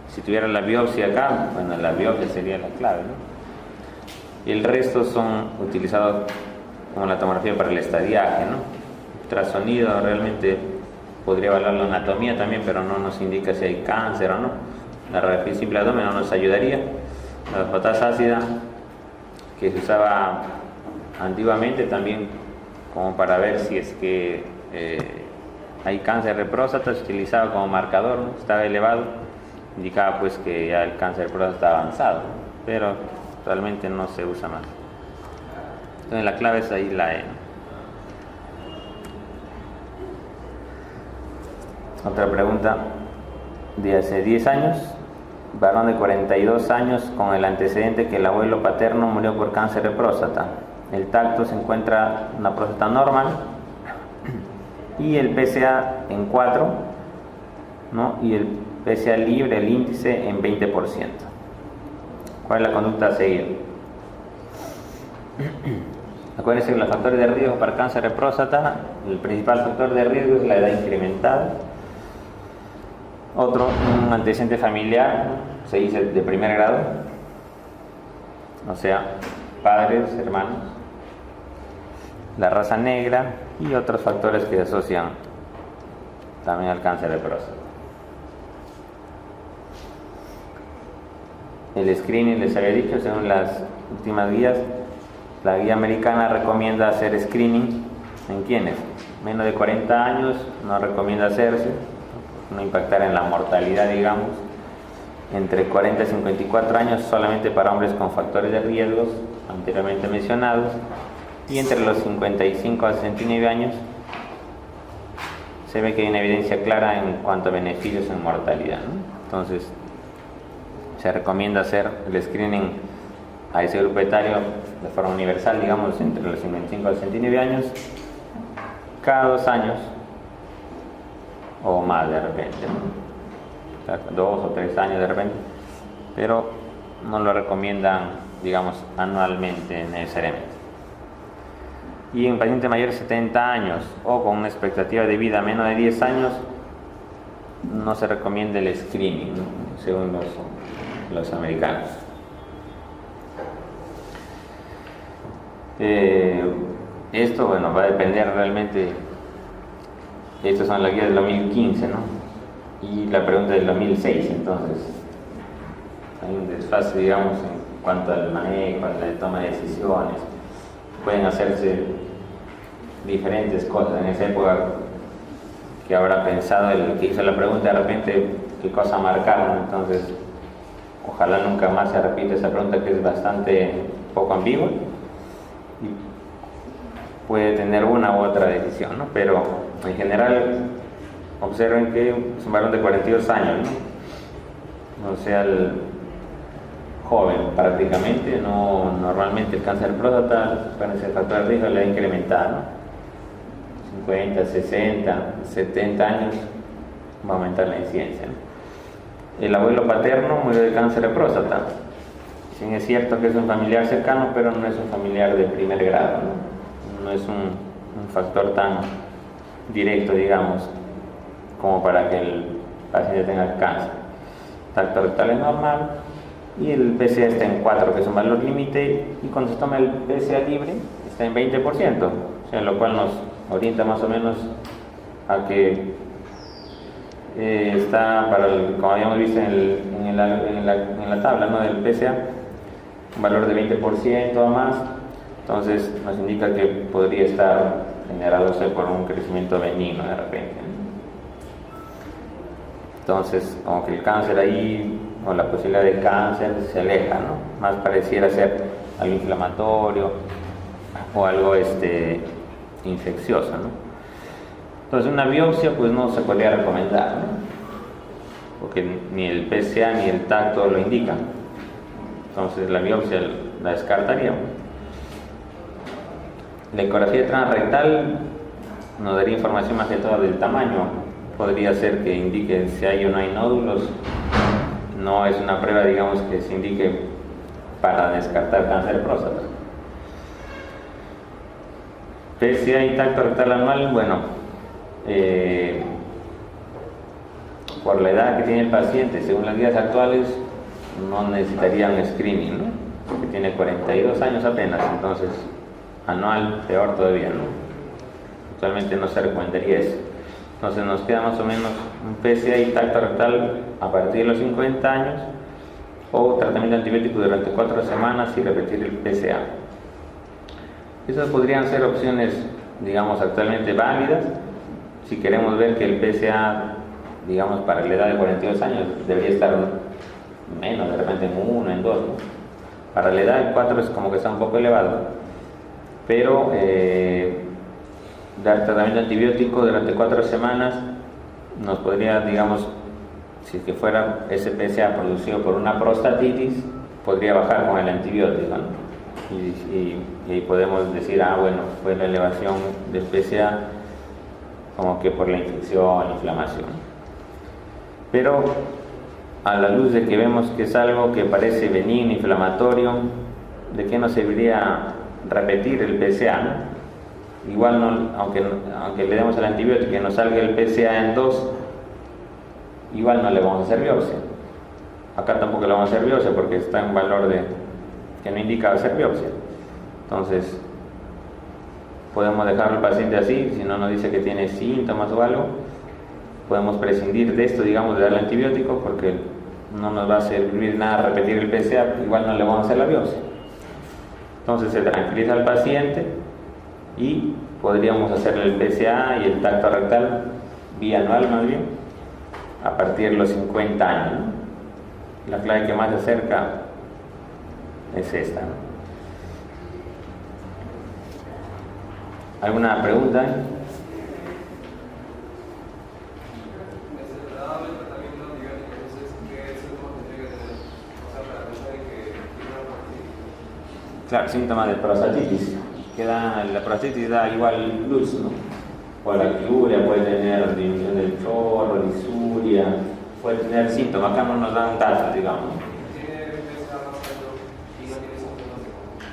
Si tuviera la biopsia acá, bueno, la biopsia sería la clave, ¿no? Y el resto son utilizados como la tomografía para el estadiaje, ¿no? Ultrasonido realmente podría evaluar la anatomía también, pero no nos indica si hay cáncer o no. La radiografía simple abdomen no nos ayudaría. La fosfatasa ácida, que se usaba antiguamente también como para ver si es que hay cáncer de próstata, se utilizaba como marcador, ¿no? Estaba elevado, indicaba pues que ya el cáncer de próstata está avanzado, pero realmente no se usa más. Entonces la clave es ahí la E, ¿no? Otra pregunta de hace 10 años, varón de 42 años con el antecedente que el abuelo paterno murió por cáncer de próstata. El tacto se encuentra una próstata normal y el PSA en 4, ¿no? Y el PSA libre, el índice en 20%. ¿Cuál es la conducta a seguir? Acuérdense que los factores de riesgo para cáncer de próstata, el principal factor de riesgo es la edad incrementada. Otro, un antecedente familiar, se dice de primer grado, o sea, padres, hermanos, la raza negra y otros factores que se asocian también al cáncer de próstata. El screening, les había dicho, según las últimas guías, la guía americana recomienda hacer screening en quienes menos de 40 años, no recomienda hacerse, no impactar en la mortalidad, digamos. Entre 40 y 54 años solamente para hombres con factores de riesgos anteriormente mencionados, y entre los 55 a 69 años se ve que hay una evidencia clara en cuanto a beneficios en mortalidad, ¿no? Entonces se recomienda hacer el screening a ese grupo etario de forma universal, digamos entre los 55 a 69 años, cada 2 años o más de repente, ¿no? 2 o 3 años de repente, pero no lo recomiendan, digamos, anualmente necesariamente. Y en pacientes mayores de 70 años o con una expectativa de vida menos de 10 años, no se recomienda el screening, ¿no? Según los americanos. Esto, bueno, va a depender realmente. Estas son las guías del 2015, ¿no? Y la pregunta del 2006, entonces hay un desfase, digamos, en cuanto al manejo, a la toma de decisiones. Pueden hacerse diferentes cosas. En esa época que habrá pensado el que hizo la pregunta, de repente qué cosa marcaron. Entonces ojalá nunca más se repita esa pregunta, que es bastante poco ambigua y puede tener una u otra decisión, ¿no? Pero en general observen que es un varón de 42 años, ¿no? O sea, el joven prácticamente, no, normalmente el cáncer de próstata, para ese factor de riesgo le ha incrementado, ¿no? 50, 60, 70 años va a aumentar la incidencia, ¿no? El abuelo paterno murió de cáncer de próstata. Sí, es cierto que es un familiar cercano, pero no es un familiar de primer grado, ¿no? No es un factor tan directo, digamos, como para que el paciente tenga cáncer. El tacto rectal es normal y el PSA está en 4, que es un valor límite, y cuando se toma el PSA libre está en 20%, o sea, lo cual nos orienta más o menos a que está, como habíamos visto en la tabla, ¿no?, del PSA, un valor de 20% o más. Entonces nos indica que podría estar generándose por un crecimiento benigno de repente. Entonces, como que el cáncer ahí, o la posibilidad de cáncer, se aleja, ¿no? Más pareciera ser algo inflamatorio o algo infeccioso, ¿no? Entonces una biopsia pues no se podría recomendar, ¿no? Porque ni el PSA ni el tacto lo indican. Entonces la biopsia la descartaríamos. La ecografía transrectal nos daría información más que todo del tamaño. Podría ser que indique si hay o no hay nódulos. No es una prueba, digamos, que se indique para descartar cáncer de próstata. PSA y tacto rectal anual, bueno, por la edad que tiene el paciente, según las guías actuales, no necesitaría un screening, ¿no? Porque tiene 42 años apenas, entonces anual peor todavía, ¿no? Actualmente no se recomendaría eso. Entonces nos queda más o menos un PSA y tacto rectal a partir de los 50 años, o tratamiento antibiótico durante 4 semanas y repetir el PSA. Esas podrían ser opciones, digamos, actualmente válidas. Si queremos ver que el PSA, digamos, para la edad de 42 años debería estar menos, de repente en 1, en 2, ¿no? Para la edad de 4 es como que está un poco elevado, pero dar tratamiento antibiótico durante 4 semanas nos podría, digamos, si es que fuera ese PSA producido por una prostatitis, podría bajar con el antibiótico, ¿no? Y ahí podemos decir, bueno, fue la elevación del PSA como que por la infección, inflamación. Pero a la luz de que vemos que es algo que parece benigno, inflamatorio, ¿de qué nos serviría repetir el PSA, ¿no? Igual no, aunque le demos el antibiótico y nos salga el PSA en 2, igual no le vamos a hacer biopsia. Acá tampoco le vamos a hacer biopsia porque está en valor que no indica hacer biopsia. Entonces podemos dejar al paciente así. Si no nos dice que tiene síntomas o algo, podemos prescindir de esto, digamos, de darle antibiótico, porque no nos va a servir nada repetir el PSA, igual no le vamos a hacer la biopsia. Entonces se tranquiliza al paciente y podríamos hacerle el PSA y el tacto rectal bianual más bien a partir de los 50 años, ¿no? La clave que más se acerca es esta, ¿no? ¿Alguna pregunta? Claro, síntomas de prostatitis. La prostatitis da igual luz, ¿no? Poliuria, puede tener disminución del chorro, disuria, puede tener síntomas. Acá no nos dan datos, digamos.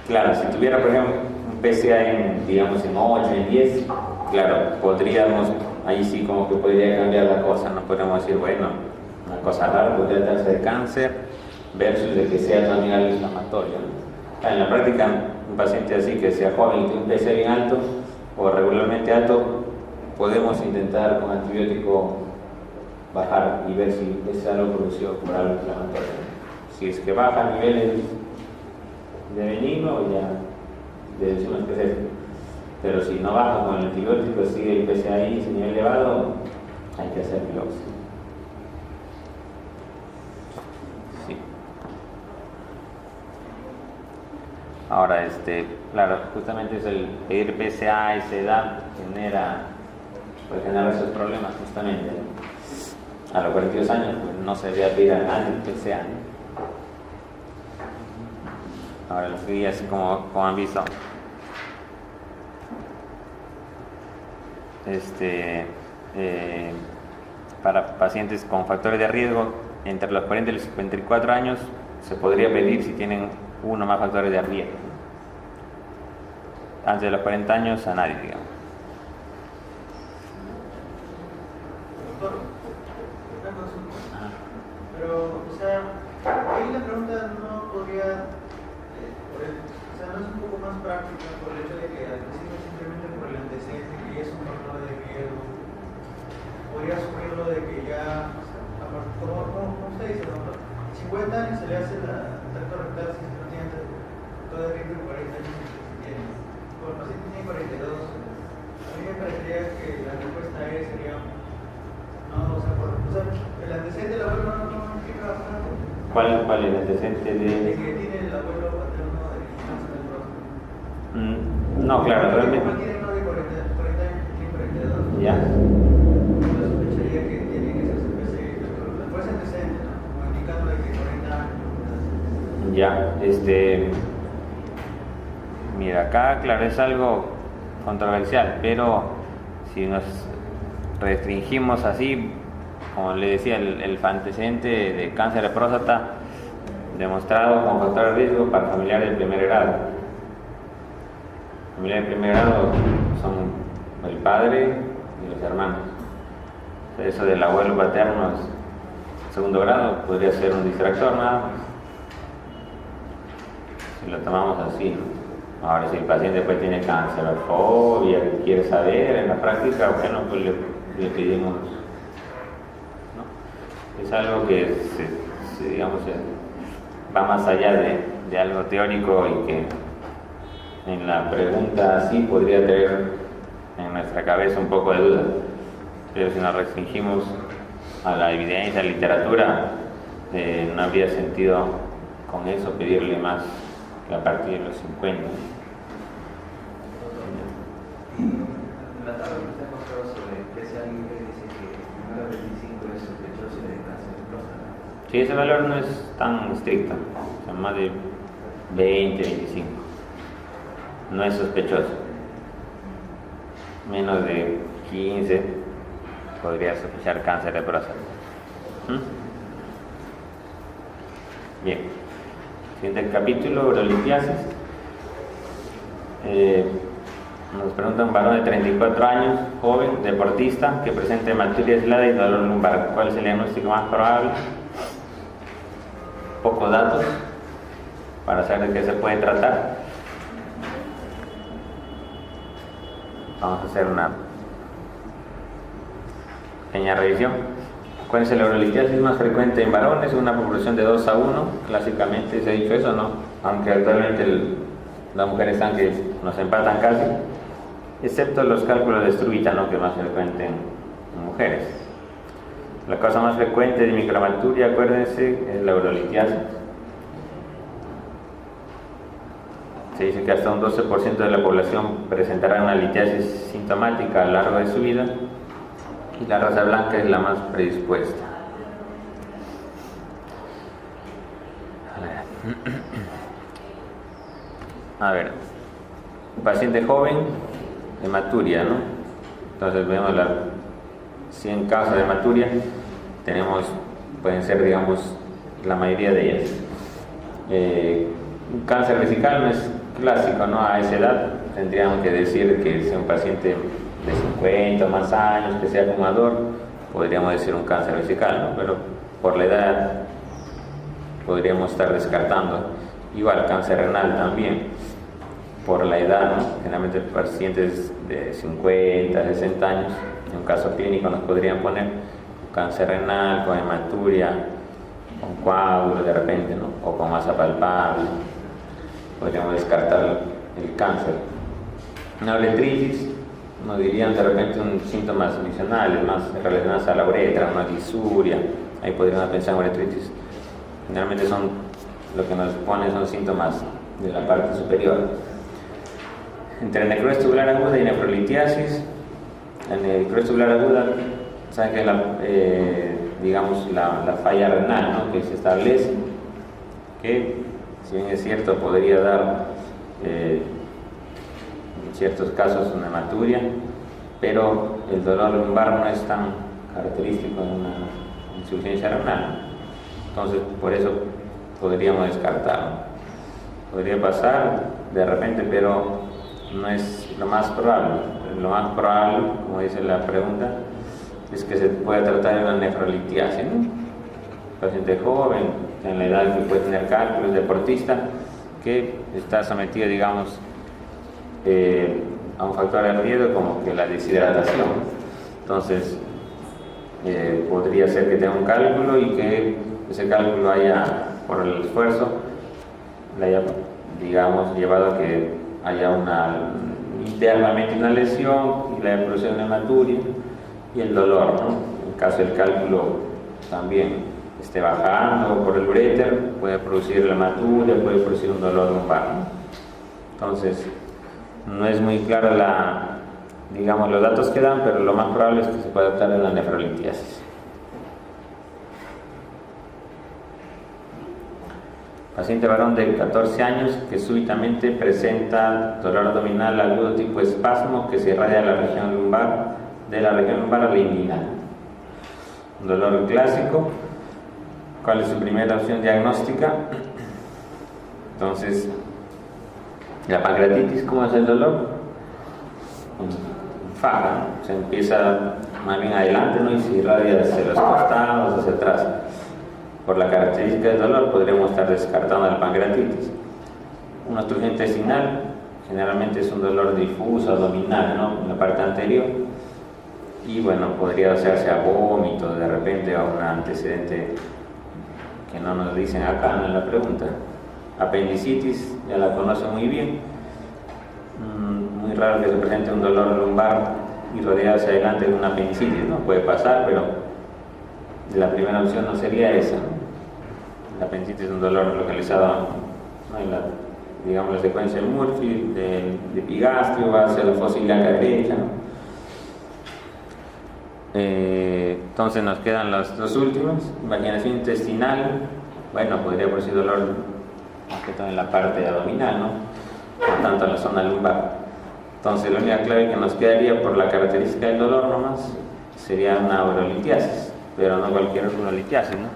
Claro, si tuviera, por ejemplo, un PSA en, digamos, en 8, en 10, claro, podríamos, ahí sí como que podría cambiar la cosa, no podríamos decir, bueno, una cosa rara, podría tratarse de cáncer versus de que sea también algo inflamatorio, ¿no? En la práctica, un paciente así que sea joven y tiene un PSA bien alto o regularmente alto, podemos intentar con antibiótico bajar y ver si es algo producido por algo inflamatorio. Si es que baja a niveles de benigno, ya decimos que es esto. Pero si no baja con el antibiótico, sigue el PSA ahí, ese nivel elevado, hay que hacer biopsia. Sí. Ahora, claro, justamente es el pedir PSA a esa edad puede generar esos problemas justamente, ¿no? A los 42 años pues, no se debe pedir a nadie PSA, ¿no? Ahora los días, como han visto, para pacientes con factores de riesgo entre los 40 y los 54 años se podría pedir si tienen uno más factores de riesgo. Antes de los 40 años a nadie, digamos. Doctor, una consulta. Pero, o sea, ahí la pregunta no podría, o sea, no es un poco más práctica por el hecho de que al principio simplemente por el antecedente que ya es un factor de riesgo, podría asumirlo de que ya, o sea, como usted dice, doctor, 50 años se le hace la tacto rectal si no tiene todo de riesgo de 40 años si tiene. Por el paciente tiene 42, a mí me parecería que la respuesta sería no, o sea, el antecedente del abuelo no implica bastante. ¿Cuál es el antecedente de que tiene el abuelo paterno de cáncer del próstata? No, claro, realmente. Igual tiene uno de 40 años, tiene 42. Ya. Yo sospecharía que tiene que ser después antecedente, ¿no? Como indicando de que 40 años. Ya, mira, acá, claro, es algo controversial, pero si nos restringimos así, como le decía, el antecedente de cáncer de próstata demostrado con factor de riesgo para familiares de primer grado. Familiares de primer grado son el padre y los hermanos. O sea, eso del abuelo paterno es segundo grado, podría ser un distractor nada más. Si lo tomamos así, ¿no? Ahora, si el paciente después tiene cancerofobia, que quiere saber en la práctica, bueno, pues le pedimos, ¿no? Es algo que, digamos, va más allá de algo teórico y que en la pregunta así podría tener en nuestra cabeza un poco de duda. Pero si nos restringimos a la evidencia, a la literatura, no habría sentido con eso pedirle más a partir de los 50. La tabla que usted mostró sobre PSA libre dice que el 25 es sospechoso de cáncer de próstata. Sí, ese valor no es tan estricto, o sea, más de 20, 25. No es sospechoso. Menos de 15 podría sospechar cáncer de próstata. Bien. Siguiente capítulo, urolitiasis. Nos pregunta un varón de 34 años, joven, deportista, que presenta hematuria aislada y dolor lumbar. ¿Cuál es el diagnóstico más probable? Pocos datos para saber de qué se puede tratar. Vamos a hacer una pequeña revisión. ¿Cuál es la urolitiasis más frecuente en varones? Una proporción de 2 a 1, clásicamente se ha dicho eso, ¿no? Aunque actualmente Las mujeres están que nos empatan casi, excepto los cálculos de Struita, ¿no? Que es más frecuente en mujeres. La causa más frecuente de micromaturia, acuérdense, es la urolitiasis. Se dice que hasta un 12% de la población presentará una litiasis sintomática a lo largo de su vida, y la raza blanca es la más predispuesta. A ver, un paciente joven, hematuria, ¿no? Entonces vemos las 100 causas de hematuria, pueden ser, digamos, la mayoría de ellas. Un cáncer vesical no es clásico, ¿no? A esa edad tendríamos que decir que sea un paciente de 50 o más años, que sea fumador, podríamos decir un cáncer vesical, ¿no? Pero por la edad podríamos estar descartando. Igual cáncer renal también, por la edad, ¿no? Generalmente pacientes de 50, 60 años, en un caso clínico nos podrían poner un cáncer renal con hematuria, con coágulo de repente, ¿no? O con masa palpable. Podríamos descartar el cáncer. Una uretritis, nos dirían de repente un síntomas adicionales más relacionados a la uretra, una disuria, ahí podríamos pensar en uretritis. Generalmente lo que nos pone son síntomas de la parte superior. Entre necrosis tubular aguda y nefrolitiasis, la necrosis tubular aguda, saben que la falla renal, ¿no? Que se establece, que si bien es cierto podría dar en ciertos casos una hematuria, pero el dolor lumbar no es tan característico de una insuficiencia renal. Entonces, por eso podríamos descartarlo. Podría pasar de repente, pero no es lo más probable. Lo más probable, como dice la pregunta, es que se pueda tratar de una nefrolitiasis, ¿no? Paciente joven, en la edad que puede tener cálculos, deportista, que está sometido, digamos, a un factor de riesgo como que la deshidratación. Entonces, podría ser que tenga un cálculo y que ese cálculo haya, por el esfuerzo, le haya, digamos, llevado a que haya internamente una lesión y la producido una hematuria y el dolor, ¿no? En caso del cálculo también esté bajando por el uréter, puede producir la hematuria, puede producir un dolor lumbar, ¿no? Entonces, no es muy claro los datos que dan, pero lo más probable es que se pueda tratar de la nefrolitiasis. Paciente varón de 14 años que súbitamente presenta dolor abdominal agudo tipo espasmo que se irradia de la región lumbar a la inguinal. Un dolor clásico. ¿Cuál es su primera opción diagnóstica? Entonces, la pancreatitis, ¿cómo es el dolor? Faja, ¿no? Se empieza más bien adelante, ¿no? Y se irradia hacia los costados, hacia atrás. Por la característica del dolor podríamos estar descartando la pancreatitis. Una obstrucción intestinal generalmente es un dolor difuso, abdominal, ¿no? En la parte anterior. Y bueno, podría hacerse a vómito de repente, a un antecedente que no nos dicen acá en la pregunta. Apendicitis, ya la conocen muy bien. Muy raro que se presente un dolor lumbar y rodeado hacia adelante de una apendicitis, ¿no? Puede pasar, pero la primera opción no sería esa, ¿no? La apendicitis es un dolor localizado, ¿no? En la secuencia de Murphy, del epigastrio, va hacia la fosa ilíaca derecha, ¿no? Entonces nos quedan las dos últimas. Vaginación intestinal, bueno, podría producir dolor más que todo en la parte abdominal, ¿no? No tanto en la zona lumbar. Entonces la única clave que nos quedaría por la característica del dolor nomás sería una urolitiasis, pero no cualquier urolitiasis, ¿no?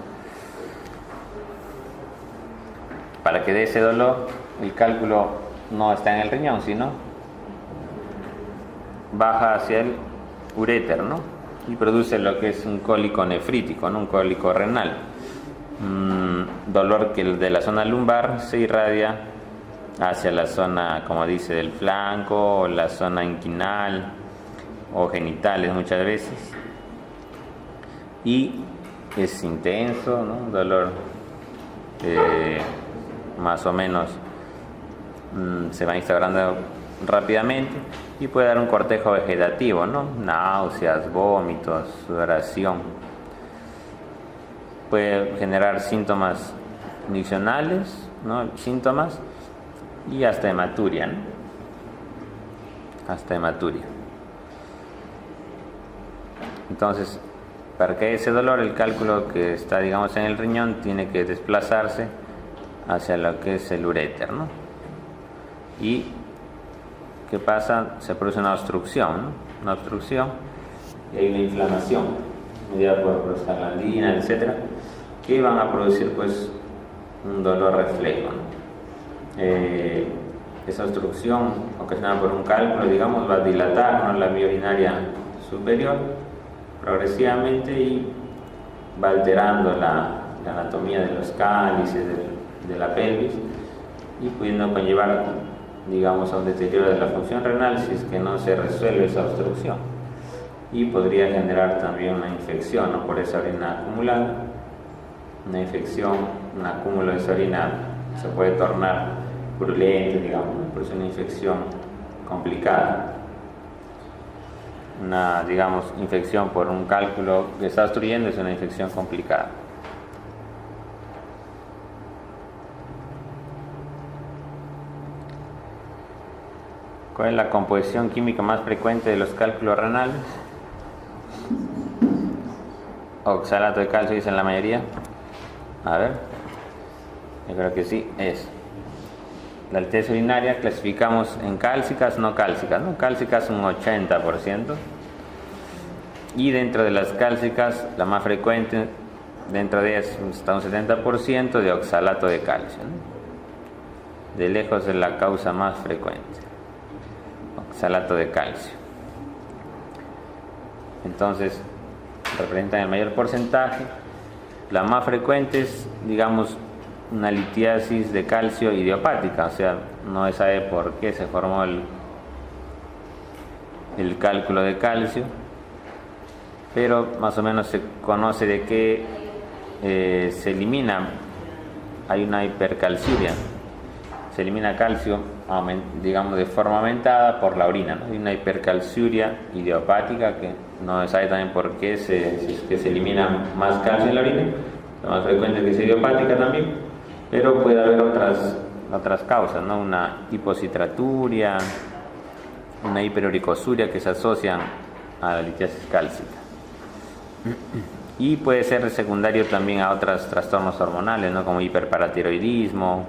Para que dé ese dolor, el cálculo no está en el riñón, sino baja hacia el uréter, ¿no? Y produce lo que es un cólico nefrítico, ¿no? Un cólico renal. Dolor que de la zona lumbar se irradia hacia la zona, como dice, del flanco, o la zona inguinal o genitales muchas veces. Y es intenso, ¿no? Un dolor más o menos se va instaurando rápidamente y puede dar un cortejo vegetativo, ¿no? Náuseas, vómitos, sudoración. Puede generar síntomas nutricionales, ¿no? Síntomas y hasta hematuria, ¿no? Hasta hematuria. Entonces, para que ese dolor, el cálculo que está, digamos, en el riñón, tiene que desplazarse hacia lo que es el uréter, ¿no? Y ¿qué pasa? Se produce una obstrucción, ¿no? Una obstrucción y hay una inflamación mediada por prostaglandina, etcétera, que van a producir pues un dolor reflejo, ¿no? Esa obstrucción ocasionada por un cálculo, digamos, va a dilatar, ¿no?, la vía urinaria superior progresivamente y va alterando la anatomía de los cálices, de la pelvis, y pudiendo conllevar, digamos, a un deterioro de la función renal si es que no se resuelve esa obstrucción, y podría generar también una infección, ¿no?, por esa orina acumulada. Una infección, un acúmulo de esa orina se puede tornar purulento, digamos, ¿no? Por eso una infección complicada. Una, digamos, infección por un cálculo que está obstruyendo es una infección complicada. ¿Cuál es la composición química más frecuente de los cálculos renales? Oxalato de calcio, dicen la mayoría. A ver, yo creo que sí, es. La alteza urinaria clasificamos en cálcicas, no cálcicas, ¿no? Cálcicas un 80%. Y dentro de las cálcicas, la más frecuente, dentro de ellas está un 70% de oxalato de calcio, ¿no? De lejos es la causa más frecuente. Oxalato de calcio. Entonces, representan el mayor porcentaje. La más frecuente es, digamos, una litiasis de calcio idiopática, o sea, no se sabe por qué se formó el cálculo de calcio, pero más o menos se conoce de que se elimina, hay una hipercalciuria, se elimina calcio, digamos, de forma aumentada por la orina, ¿no? Hay una hipercalciuria idiopática que no se sabe también por qué se elimina más calcio en la orina. La más frecuente es que es idiopática también, pero puede haber otras causas, ¿no? Una hiposcitraturia, una hiperuricosuria que se asocian a la litiasis cálcica. Y puede ser secundario también a otros trastornos hormonales, ¿no?, como hiperparatiroidismo,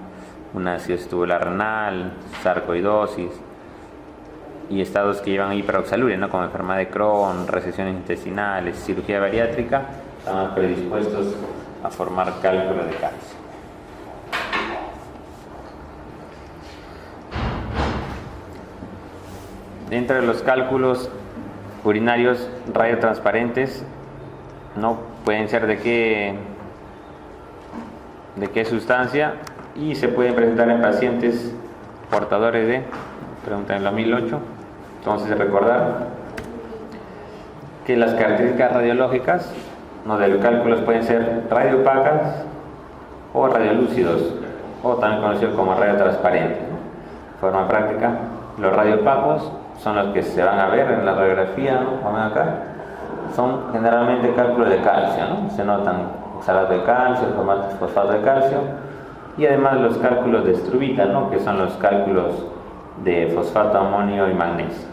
una acidosis tubular renal, sarcoidosis, y estados que llevan a hiperoxaluria, ¿no?, como enfermedad de Crohn, recesiones intestinales, cirugía bariátrica, están predispuestos a formar cálculo de calcio. Dentro de los cálculos urinarios radiotransparentes, no pueden ser de qué sustancia, y se pueden presentar en pacientes portadores de, pregunta en la 1008. Entonces, recordar que las características radiológicas, ¿no?, de los cálculos pueden ser radiopacas o radiolúcidos, o también conocidos como radiotransparentes, ¿no? De forma práctica, los radiopacos son los que se van a ver en la radiografía, ¿no?, como ven acá, son generalmente cálculos de calcio, ¿no? Se notan oxalato de calcio, fosfato de calcio, y además los cálculos de struvita, ¿no?, que son los cálculos de fosfato, amonio y magnesio,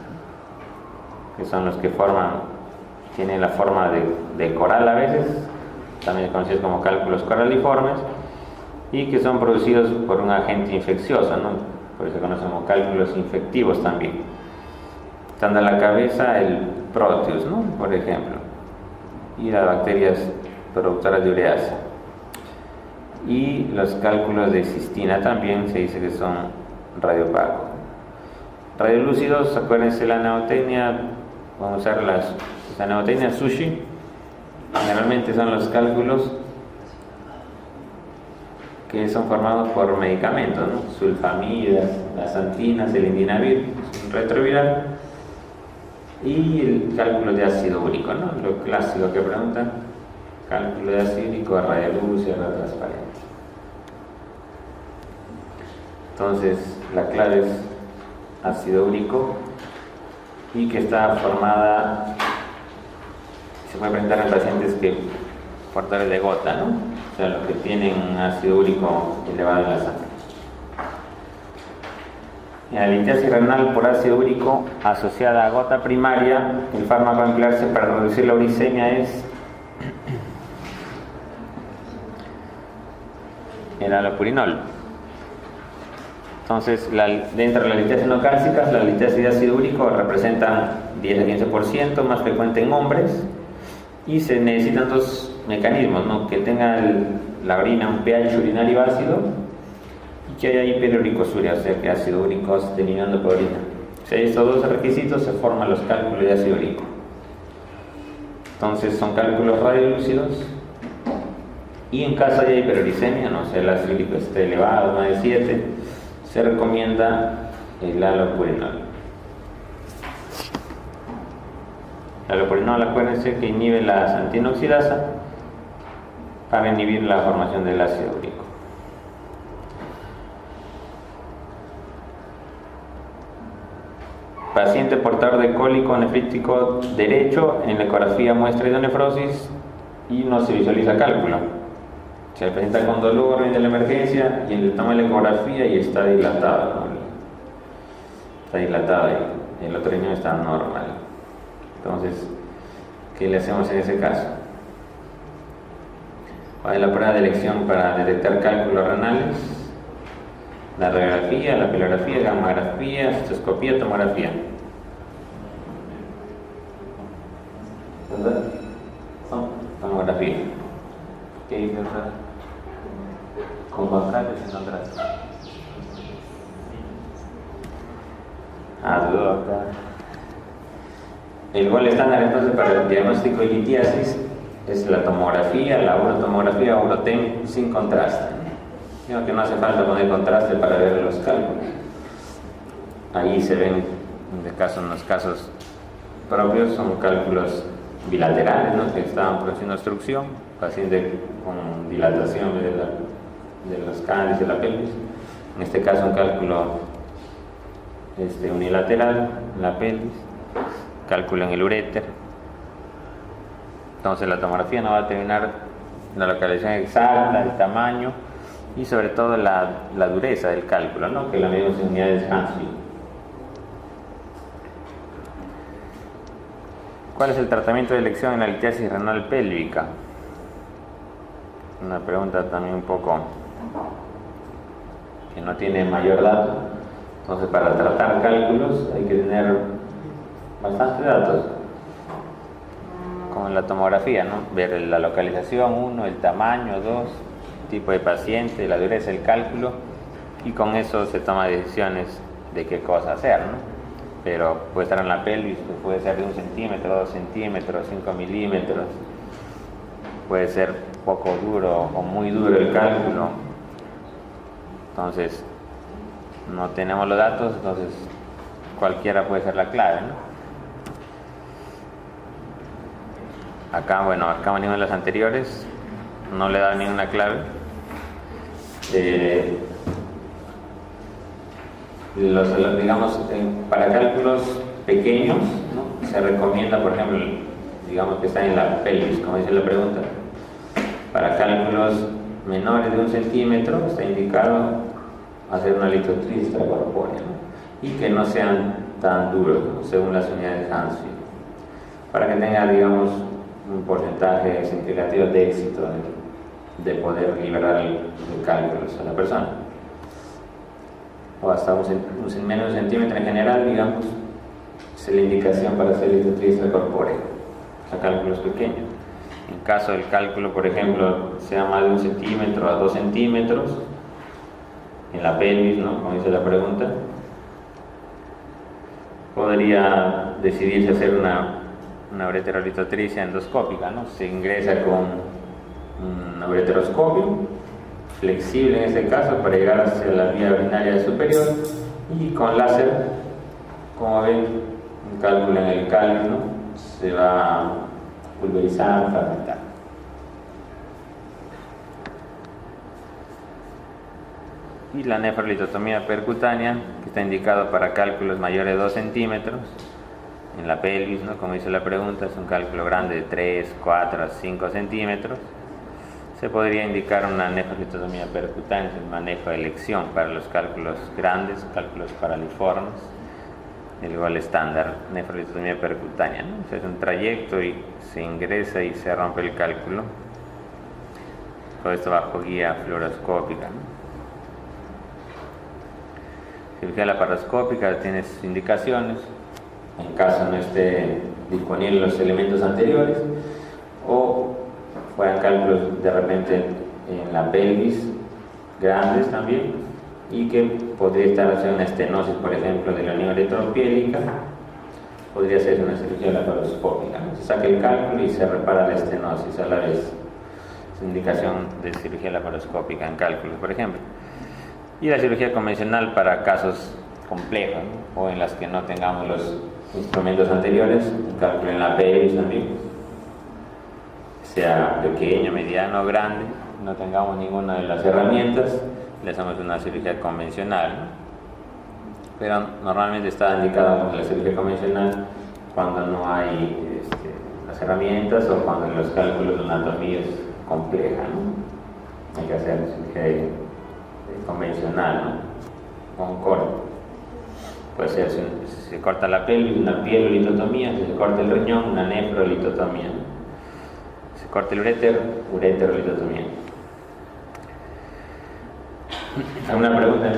que son los que tienen la forma de coral a veces, también conocidos como cálculos coraliformes, y que son producidos por un agente infeccioso, ¿no? Por eso se conocen como cálculos infectivos también. Estando a la cabeza el Proteus, ¿no?, por ejemplo, y las bacterias productoras de ureasa. Y los cálculos de cistina también se dice que son radiopacos. Radiolúcidos, acuérdense la neotenia, vamos a usar la neotenia sushi, generalmente son los cálculos que son formados por medicamentos, ¿no?, sulfamidas, las antinas, el indinavir, un retroviral, y el cálculo de ácido úrico, ¿no?, lo clásico que preguntan, cálculo de ácido úrico, radiolúcido, radiotransparente. Entonces, la clave es ácido úrico y que está formada, se puede presentar en pacientes que portadores de gota, ¿no? O sea, los que tienen ácido úrico elevado en la sangre. En la litiasis renal por ácido úrico asociada a gota primaria, el fármaco a emplearse para reducir la uricemia es el halopurinol. Entonces, dentro de las litiasis no cálcicas, la litiasis de ácido úrico representan 10 a 15%, más frecuente en hombres, y se necesitan dos mecanismos, ¿no? Que tenga la orina un pH urinario ácido y que haya hiperuricosúria, o sea que ácido úrico se esté eliminando por orina. Si hay estos dos requisitos, se forman los cálculos de ácido úrico. Entonces son cálculos radiolúcidos, y en caso de hiperuricemia, no sé, el ácido úrico esté elevado, más de 7, se recomienda el halopurinol. El halopurinol, acuérdense que inhibe la xantina-oxidasa para inhibir la formación del ácido úrico. Paciente portador de cólico nefrítico derecho, en la ecografía muestra hidronefrosis y no se visualiza cálculo. Se presenta con dolor en la emergencia y en el toma de la ecografía y está dilatado, ¿no? Está dilatado y el otro riñón está normal. Entonces, ¿qué le hacemos en ese caso? ¿Cuál es la prueba de elección para detectar cálculos renales? La radiografía, la pilografía, gamografía, cistoscopía, tomografía. ¿Verdad? Tomografía. ¿Qué dice usted? Con Juan Carlos y contraste. Dudo acá. El gol estándar entonces para el diagnóstico de litiasis es la tomografía, la urotomografía o urotem sin contraste. Digo que no hace falta poner contraste para ver los cálculos. Ahí se ven, en los casos propios, son cálculos bilaterales, ¿no? Que estaban produciendo obstrucción, paciente con dilatación de los cálices de la pelvis. En este caso, un cálculo unilateral en la pelvis, cálculo en el uréter. Entonces, la tomografía no va a determinar la localización exacta, el tamaño y sobre todo la dureza del cálculo, ¿no? Que la medimos en unidades Hansfield. ¿Cuál es el tratamiento de elección en la litiasis renal pélvica? Una pregunta también un poco que no tiene mayor dato. Entonces, para tratar cálculos hay que tener bastantes datos, como en la tomografía, ¿no? Ver la localización, 1, el tamaño, 2, tipo de paciente, la dureza del cálculo, y con eso se toma decisiones de qué cosa hacer, ¿no? Pero puede estar en la pelvis, puede ser de 1 centímetro, 2 centímetros, 5 milímetros, puede ser poco duro o muy duro el cálculo. Entonces, no tenemos los datos, entonces cualquiera puede ser la clave, ¿no? Acá venimos en las anteriores, no le he dado ninguna clave. Digamos, para cálculos pequeños, ¿no? Se recomienda, por ejemplo, digamos que está en la pelvis, como dice la pregunta. Para cálculos menores de 1 centímetro está indicado hacer una lithotripsia extracorpórea, ¿no? Y que no sean tan duros, ¿no? Según las unidades Hansfield, para que tenga, digamos, un porcentaje significativo de éxito de poder liberar el cálculos a la persona, o hasta menos de 1 centímetro en general, digamos, es la indicación para hacer lithotripsia extracorpórea a cálculos pequeños. En caso del cálculo, por ejemplo, sea más de 1 centímetro a 2 centímetros en la pelvis, ¿no? Como dice la pregunta, podría decidirse hacer una ureterolitotripsia endoscópica, ¿no? Se ingresa con un ureteroscopio flexible en este caso para llegar hacia la vía urinaria superior, y con láser, como ven, un cálculo en el cáliz, ¿no? Se va a pulverizar, fragmentar. y la nefrolitotomía percutánea, que está indicado para cálculos mayores de 2 centímetros en la pelvis, ¿no? Como dice la pregunta, es un cálculo grande de 3, 4 a 5 centímetros. Se podría indicar una nefrolitotomía percutánea, es el manejo de elección para los cálculos grandes, cálculos paraliformes, el gol estándar, nefrolitotomía percutánea, ¿no? Se hace un trayecto y se ingresa y se rompe el cálculo. Todo esto bajo guía fluoroscópica, ¿no? Cirugía laparoscópica tiene sus indicaciones, en caso no esté disponible los elementos anteriores o fueran cálculos de repente en la pelvis grandes también, y que podría estar haciendo una estenosis, por ejemplo, de la unión electropiélica, podría ser una cirugía laparoscópica, ¿no? Se saca el cálculo y se repara la estenosis a la vez. Es indicación de cirugía laparoscópica en cálculos, por ejemplo. Y la cirugía convencional para casos complejos, ¿no? O en las que no tengamos los instrumentos anteriores, un cálculo en la pelvis también, sea pequeño, mediano o grande, no tengamos ninguna de las herramientas, le hacemos una cirugía convencional, ¿no? Pero normalmente está indicada la cirugía convencional cuando no hay las herramientas o cuando los cálculos de anatomía es compleja, ¿no? Hay que hacer cirugía convencional, ¿no? Con corte. Puede ser, si se corta la pelvis, una pielolitotomía; si se corta el riñón, una nefrolitotomía; si se corta el urétero, ureterolitotomía. ¿Alguna pregunta?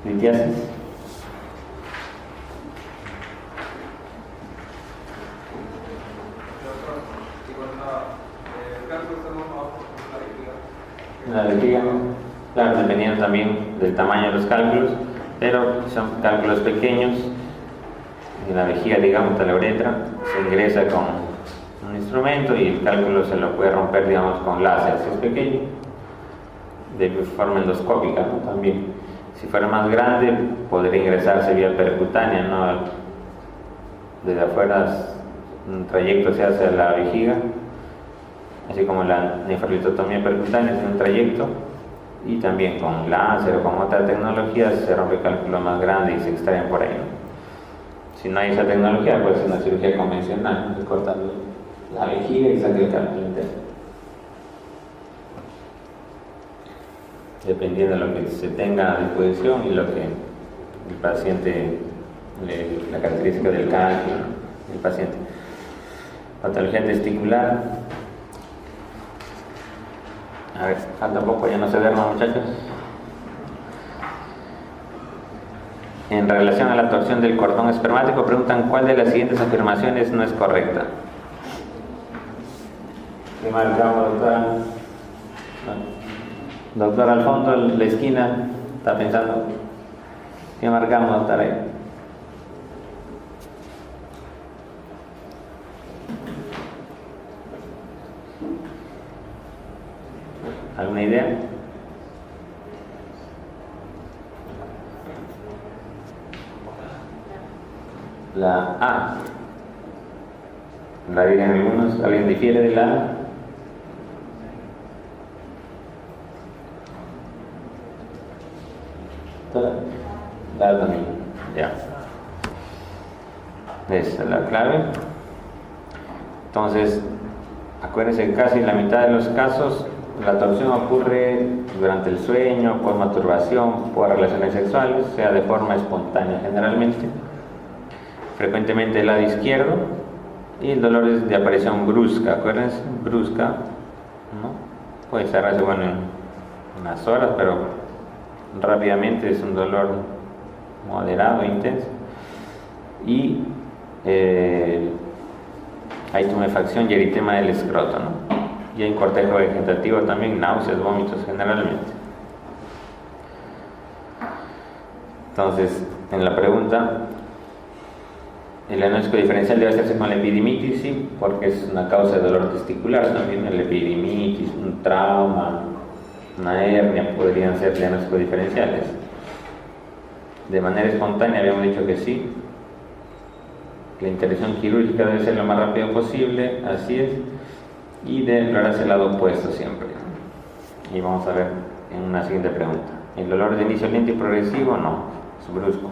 ¿Litiasis? La vejiga, claro, dependiendo también del tamaño de los cálculos, pero son cálculos pequeños. En la vejiga, digamos, hasta la uretra, se ingresa con un instrumento y el cálculo se lo puede romper, digamos, con láser, si es pequeño, de forma endoscópica, ¿no? También. Si fuera más grande, podría ingresarse vía percutánea, ¿no? Desde afuera, un trayecto se hace a la vejiga, así como la nefrolitotomía percutánea es un trayecto, y también con láser o con otra tecnología se rompe el cálculo más grande y se extraen por ahí, ¿no? Si no hay esa tecnología, puede ser una cirugía convencional, ¿no? Se corta la vejiga y saca el cálculo entero, dependiendo de lo que se tenga a disposición y lo que el paciente, la característica del cálculo, ¿no? El paciente. Patología testicular. A ver, falta poco, ya no se duerman, muchachos. En relación a la torsión del cordón espermático, preguntan cuál de las siguientes afirmaciones no es correcta. ¿Qué marcamos, doctora? No. Doctora, al fondo, en la esquina, está pensando. ¿Qué marcamos, doctora? Ahí. ¿Alguna idea? La A. La dirían algunos. ¿Alguien difiere de la A? La A también. Ya. Esa es la clave. Entonces, acuérdense que casi en la mitad de los casos la torsión ocurre durante el sueño, por masturbación, por relaciones sexuales, o sea, de forma espontánea generalmente, frecuentemente del lado izquierdo, y el dolor es de aparición brusca, acuérdense, brusca, ¿no? Puede cerrarse, bueno, en unas horas, pero rápidamente es un dolor moderado e intenso, y hay tumefacción y eritema del escroto, ¿no? Y en cortejo vegetativo también, náuseas, vómitos generalmente. Entonces, en la pregunta, el diagnóstico diferencial debe hacerse con la epidimitis, sí, porque es una causa de dolor testicular también. La epidimitis, un trauma, una hernia podrían ser diagnósticos diferenciales. De manera espontánea habíamos dicho que sí. La intervención quirúrgica debe ser lo más rápido posible, así es, y debe explorarse el lado opuesto siempre. Y vamos a ver en una siguiente pregunta. El dolor de inicio lento y progresivo no, es brusco.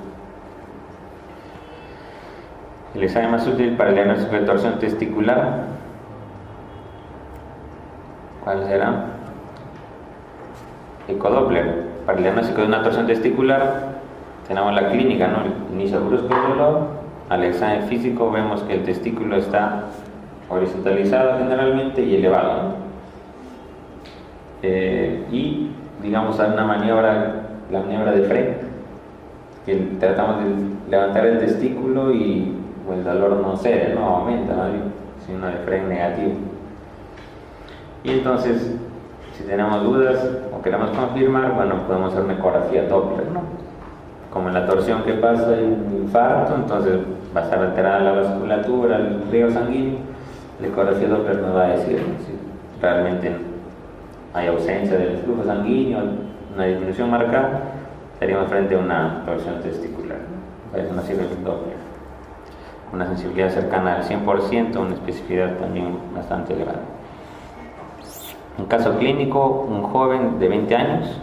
El examen más útil para el diagnóstico de torsión testicular, ¿cuál será? Ecodoppler. Para el diagnóstico de una torsión testicular tenemos la clínica, ¿no? El inicio brusco del dolor. Al examen físico vemos que el testículo está horizontalizado generalmente y elevado, ¿no? Y digamos hay una maniobra, la maniobra de Frey, que tratamos de levantar el testículo y el dolor no cede, no aumenta, ¿no? Sino de Frey negativo. Y entonces, si tenemos dudas o queremos confirmar, bueno, podemos hacer una ecografía Doppler, ¿no? Como en la torsión que pasa hay un infarto, entonces va a estar alterada la vasculatura, el riego sanguíneo. La ecografía Doppler nos va a decir, ¿no?, si realmente hay ausencia del flujo sanguíneo, una disminución marcada, estaríamos frente a una torsión testicular, ¿no? Es una sigla de Doppler, una sensibilidad cercana al 100%, una especificidad también bastante elevada. En caso clínico, un joven de 20 años,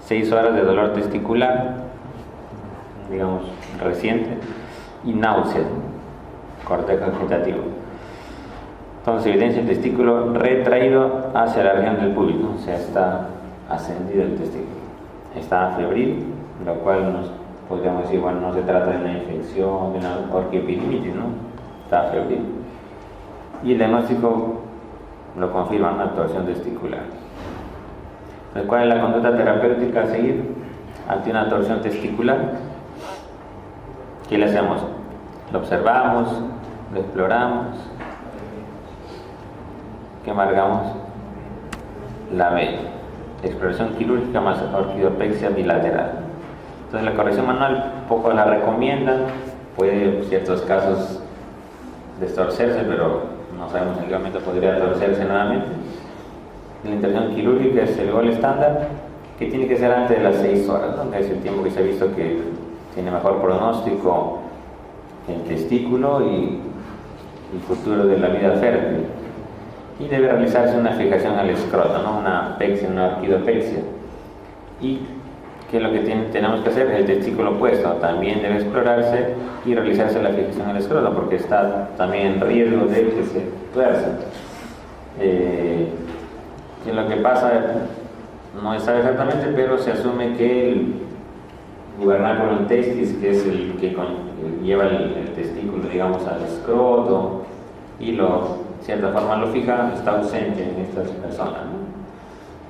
6 horas de dolor testicular, digamos reciente, y náusea, cortejo vegetativo. Entonces evidencia el testículo retraído hacia la región del púbico, o sea, está ascendido el testículo. Está febril, lo cual podríamos decir, bueno, no se trata de una infección, de una orquiepididimitis, ¿no? Está febril. Y el diagnóstico lo confirma una torsión testicular. Entonces, ¿cuál es la conducta terapéutica a seguir ante una torsión testicular? ¿Qué le hacemos? Lo observamos, lo exploramos. ¿Qué marcamos? La B, exploración quirúrgica más orquidopexia bilateral. Entonces la corrección manual poco la recomiendan, puede en ciertos casos destorcerse, pero no sabemos en qué momento podría torcerse nuevamente. La intervención quirúrgica es el gol estándar, que tiene que ser antes de las 6 horas, ¿no? Es el tiempo que se ha visto que tiene mejor pronóstico el testículo y el futuro de la vida fértil. Y debe realizarse una fijación al escroto, ¿no? Una pexia, una orquidopexia. Y ¿qué es lo que tenemos que hacer? El testículo opuesto también debe explorarse y realizarse la fijación al escroto, porque está también en riesgo de que se tuerza. ¿Qué es lo que pasa? No se sabe exactamente, pero se asume que el gubernaculum intestis, que es el que lleva el testículo, digamos, al escroto y de cierta forma lo fija, está ausente en estas personas, ¿no?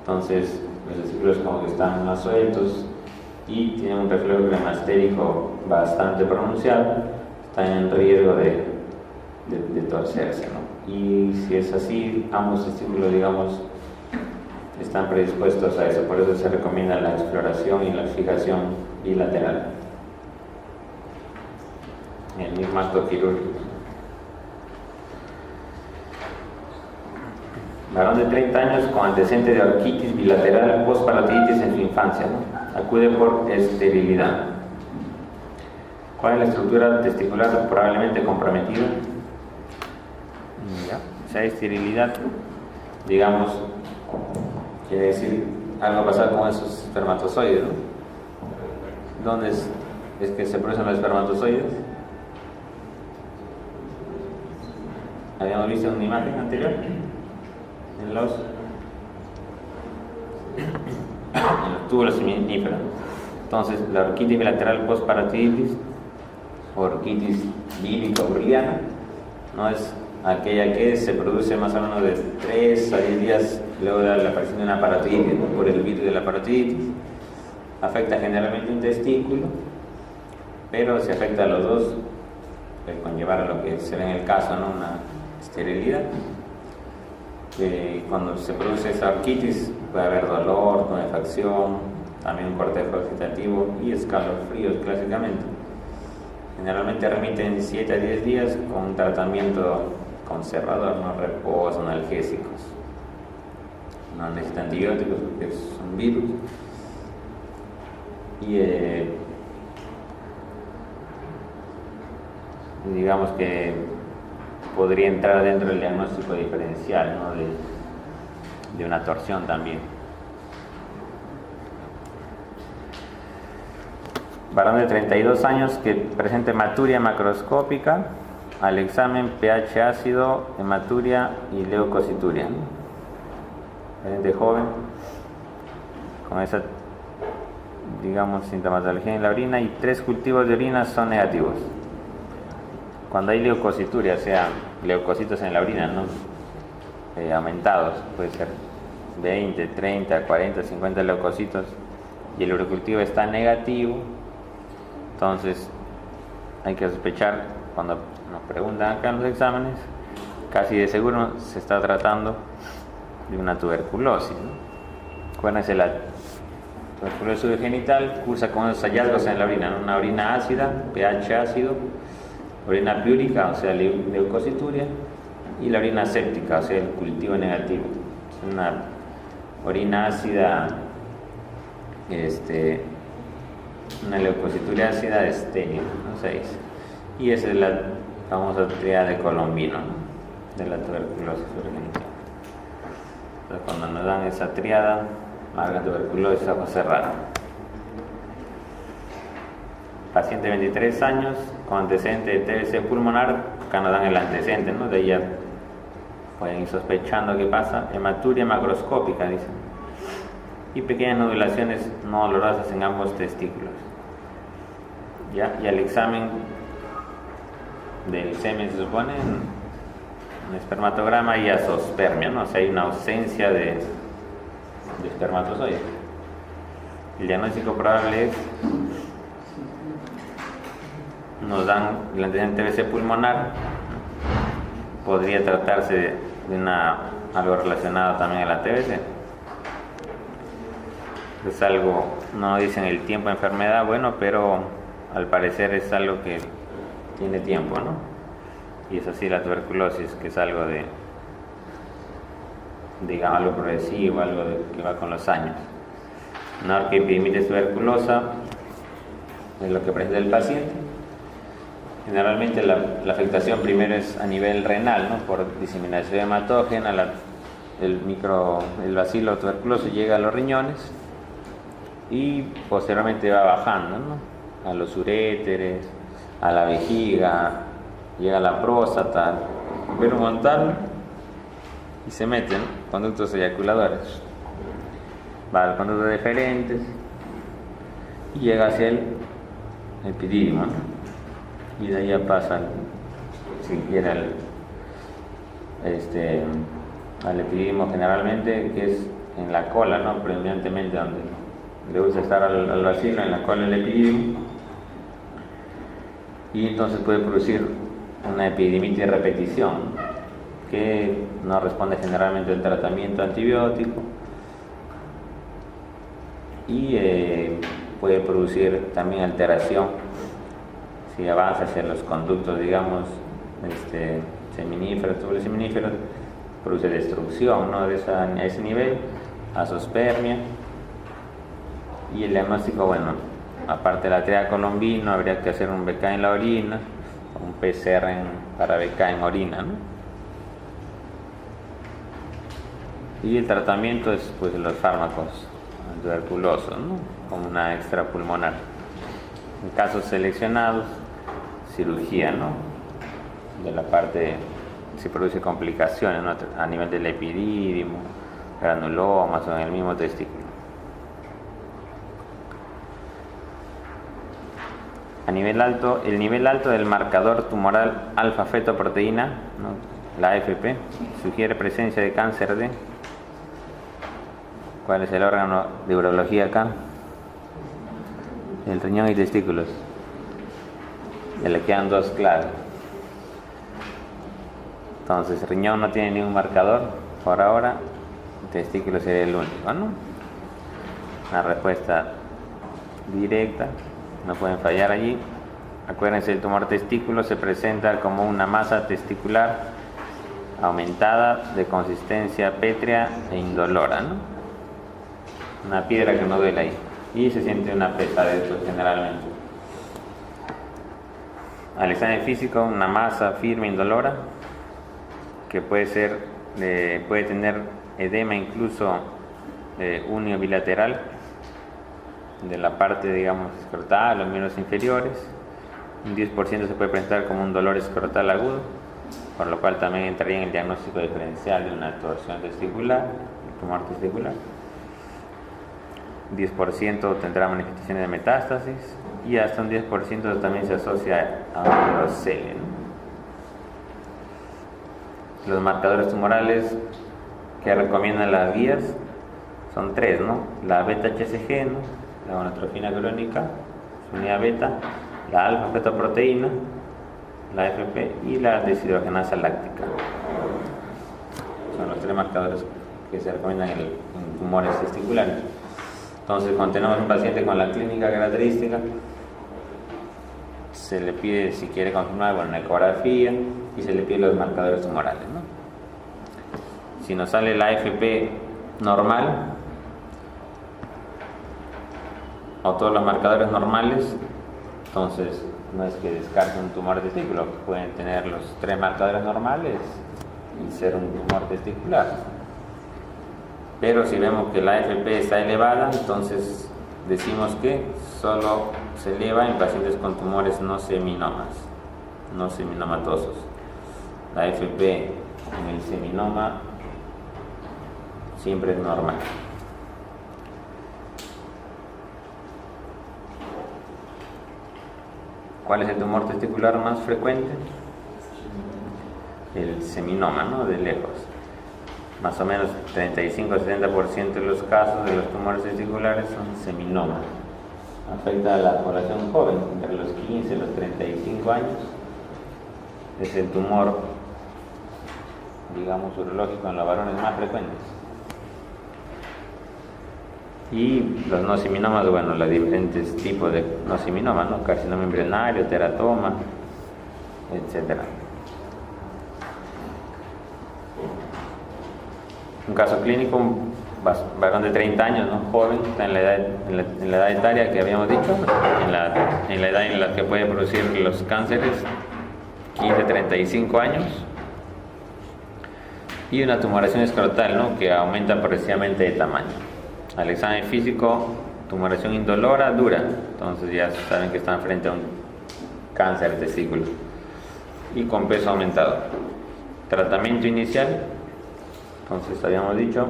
Entonces los testículos como que están más sueltos y tienen un reflejo cremastérico bastante pronunciado, están en riesgo de torcerse, ¿no? Y si es así, ambos testículos, digamos, están predispuestos a eso, por eso se recomienda la exploración y la fijación bilateral en el mismo acto quirúrgico. Varón de 30 años con antecedente de orquitis bilateral postparotiditis en su infancia, ¿no? Acude por esterilidad. ¿Cuál es la estructura testicular probablemente comprometida? Ya, o sea, esterilidad, digamos, quiere decir algo ha pasado con esos espermatozoides, ¿no? ¿Dónde es que se producen los espermatozoides? ¿Habíamos visto en una imagen anterior? En los túbulos seminíferos. Entonces, la orquitis bilateral postparotiditis, orquitis bílico-urliana, no es aquella que se produce más o menos de 3 a 10 días luego de la aparición de una parotiditis, ¿no? Por el virus de la parotiditis. Afecta generalmente un testículo, pero si afecta a los dos, puede conllevar a lo que se ve en el caso, ¿no? Una esterilidad. Cuando se produce esa orquitis puede haber dolor, tumefacción, también un cortejo vegetativo y escalofríos clásicamente. Generalmente remiten 7 a 10 días con un tratamiento conservador, no reposo, analgésicos. No necesita antibióticos porque es un virus. Y digamos que podría entrar dentro del diagnóstico diferencial, ¿no? de una torsión también. Varón de 32 años que presente hematuria macroscópica, al examen pH ácido, hematuria y leucocituria, ¿no? De joven con esa, digamos, sintomatología en la orina, y 3 cultivos de orina son negativos. Cuando hay leucocituria, o sea, leucocitos en la orina, ¿no? Aumentados, puede ser 20, 30, 40, 50 leucocitos, y el urocultivo está negativo, entonces hay que sospechar, cuando nos preguntan acá en los exámenes, casi de seguro se está tratando de una tuberculosis, ¿no? Acuérdense, la tuberculosis urogenital cursa con esos hallazgos en la orina, ¿no? Una orina ácida, pH ácido, orina piúrica, o sea, leucocituria, y la orina séptica, o sea, el cultivo negativo. Es una orina ácida, una leucocituria ácida estéril, ¿no? 6. Y esa es la famosa tríada de Colombino, ¿no? De la tuberculosis urogenital. Entonces, cuando nos dan esa tríada, marca tuberculosis a ojos cerrados. Paciente de 23 años con antecedente de TBC pulmonar, acá nos dan el antecedente, ¿no? De ahí ya pueden ir sospechando qué pasa. Hematuria macroscópica, dicen, y pequeñas nodulaciones no dolorosas en ambos testículos. ¿Ya? Y al examen del semen se supone un espermatograma y azospermia, ¿no? O sea, hay una ausencia de espermatozoides. El diagnóstico probable es, nos dan el antecedente TBC pulmonar, podría tratarse de algo relacionado también a la TBC. Es algo, no dicen el tiempo de enfermedad, bueno, pero al parecer es algo que tiene tiempo, ¿no? Y es así la tuberculosis, que es algo de, digamos, algo progresivo, algo que va con los años. Una orquiepidemitis tuberculosa es lo que presenta el paciente. Generalmente la afectación primero es a nivel renal, ¿no? Por diseminación hematógena, el bacilo tuberculoso llega a los riñones y posteriormente va bajando, ¿no? A los uréteres, a la vejiga, llega a la próstata, pero un montón y se meten conductos eyaculadores, va al conducto deferentes y llega hacia el epidídimo, ¿no? Y de ahí ya pasa, si quiere, al epidídimo generalmente, que es en la cola, ¿no? Predominantemente donde le gusta estar al bacilo, en la cola del epidídimo, y entonces puede producir una epididimitis de repetición que no responde generalmente al tratamiento antibiótico y puede producir también alteración si avanza hacia los conductos, digamos, seminíferos, túbulos seminíferos, produce destrucción, ¿no? A ese nivel, azospermia. Y el diagnóstico, bueno, aparte de la tríada Colombino, habría que hacer un BK en la orina, un PCR para BK en orina, ¿no? Y el tratamiento es, pues, los fármacos tuberculosos, ¿no? Como una extrapulmonar. En casos seleccionados, cirugía, ¿no? De la parte, si produce complicaciones, ¿no? A nivel del epidídimo, granulomas o en el mismo testículo. El nivel alto del marcador tumoral alfa-fetoproteína, ¿no? La AFP, sugiere presencia de cáncer de... ¿Cuál es el órgano de urología acá? El riñón y testículos. Y le quedan 2 claves. Entonces, riñón no tiene ningún marcador por ahora, testículo sería el único, ¿no? Una respuesta directa, no pueden fallar allí. Acuérdense, el tumor testículo se presenta como una masa testicular aumentada de consistencia pétrea e indolora, ¿no? Una piedra que no duele ahí. Y se siente una pesadez generalmente. Al examen físico, una masa firme, indolora, que puede tener edema incluso unio bilateral, de la parte, digamos, escrotal o miembros inferiores. Un 10% se puede presentar como un dolor escrotal agudo, por lo cual también entraría en el diagnóstico diferencial de una torsión testicular, tumor testicular. 10% tendrá manifestaciones de metástasis y hasta un 10% también se asocia a un urocele, ¿no? Los marcadores tumorales que recomiendan las guías son 3, ¿no? La beta-HCG, ¿no? La gonatrofina crónica, su unidad beta, la alfa-fetoproteína, la FP y la deshidrogenasa láctica. Son los 3 marcadores que se recomiendan en tumores testiculares. Entonces, cuando tenemos un paciente con la clínica característica, se le pide, si quiere confirmar, una ecografía y se le pide los marcadores tumorales, ¿no? Si nos sale la FP normal o todos los marcadores normales, entonces no es que descarte un tumor de testículo, pueden tener los 3 marcadores normales y ser un tumor testicular. Pero si vemos que la FP está elevada, entonces decimos que solo se eleva en pacientes con tumores no seminómas, no seminomatosos. La FP en el seminoma siempre es normal. ¿Cuál es el tumor testicular más frecuente? El seminoma, ¿no? De lejos. Más o menos 35-70% de los casos de los tumores testiculares son seminoma. Afecta a la población joven, entre los 15 y los 35 años. Es el tumor, digamos, urológico en los varones más frecuentes. Y los no seminomas, bueno, los diferentes tipos de no seminomas, ¿no? Carcinoma embrionario, teratoma, etc. Un caso clínico, un varón de 30 años, ¿no? Joven, está en la edad etaria que habíamos dicho, en la edad en la que puede producir los cánceres, 15-35 años, y una tumoración escrotal, ¿no? Que aumenta progresivamente de tamaño. Al examen físico, tumoración indolora, dura, entonces ya saben que están frente a un cáncer de testículo y con peso aumentado. Tratamiento inicial, entonces habíamos dicho,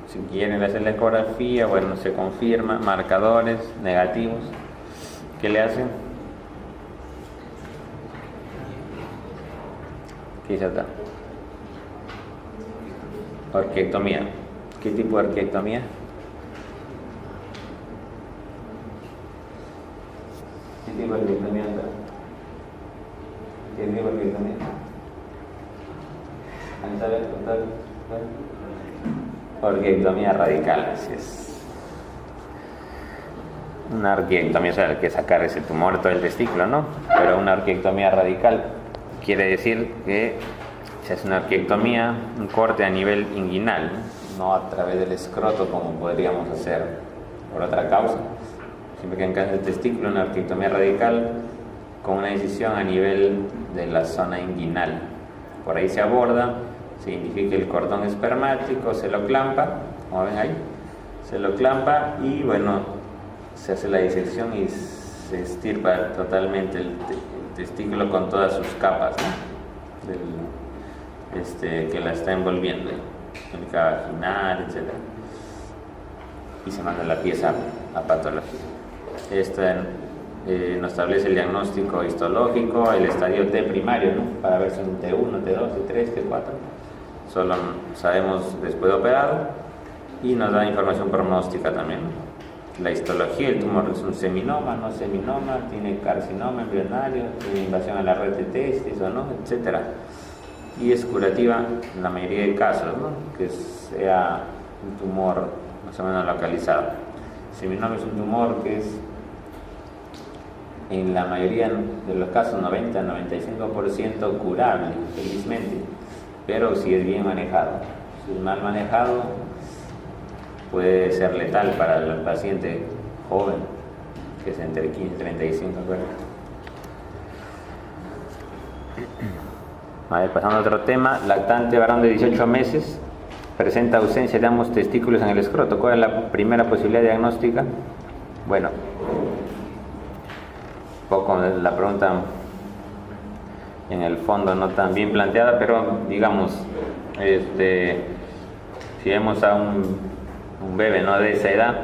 si quieren hacer la ecografía, bueno, se confirma, marcadores negativos, ¿qué le hacen? ¿Qué dice acá? Orquiectomía. ¿Qué tipo de orquiectomía? ¿Qué tipo de orquiectomía? ¿Qué tipo de orquiectomía? Orquiectomía radical, así es. Una orquiectomía, o sea, hay que sacar ese tumor de todo el testículo, ¿no? Pero una orquiectomía radical quiere decir que se hace una orquiectomía, un corte a nivel inguinal, no a través del escroto como podríamos hacer por otra causa. Siempre que en cáncer de testículo, una orquiectomía radical con una incisión a nivel de la zona inguinal. Por ahí se aborda, se identifica el cordón espermático, se lo clampa, como ven ahí, se lo clampa y bueno, se hace la disección y se estirpa totalmente el testículo con todas sus capas, ¿no? Que la está envolviendo, túnica vaginal, etc. Y se manda la pieza a patología. Esta nos establece el diagnóstico histológico, el estadio T primario, ¿no? Para ver si es un T1, T2, T3, T4. Solo sabemos después de operado y nos da información pronóstica también, ¿no? La histología, el tumor es un seminoma, no seminoma, tiene carcinoma embrionario, tiene invasión a la red de testis o no, etc. Y es curativa en la mayoría de casos, ¿no? Que sea un tumor más o menos localizado. El seminoma es un tumor que es en la mayoría de los casos 90-95% curable, felizmente, pero si es bien manejado. Si es mal manejado, puede ser letal para el paciente joven, que es entre 15 y 35 años. A ver, pasando a otro tema, lactante varón de 18 meses presenta ausencia de ambos testículos en el escroto. ¿Cuál es la primera posibilidad diagnóstica? Bueno, un poco la pregunta en el fondo no tan bien planteada, pero digamos, si vemos a un bebé, ¿no?, de esa edad,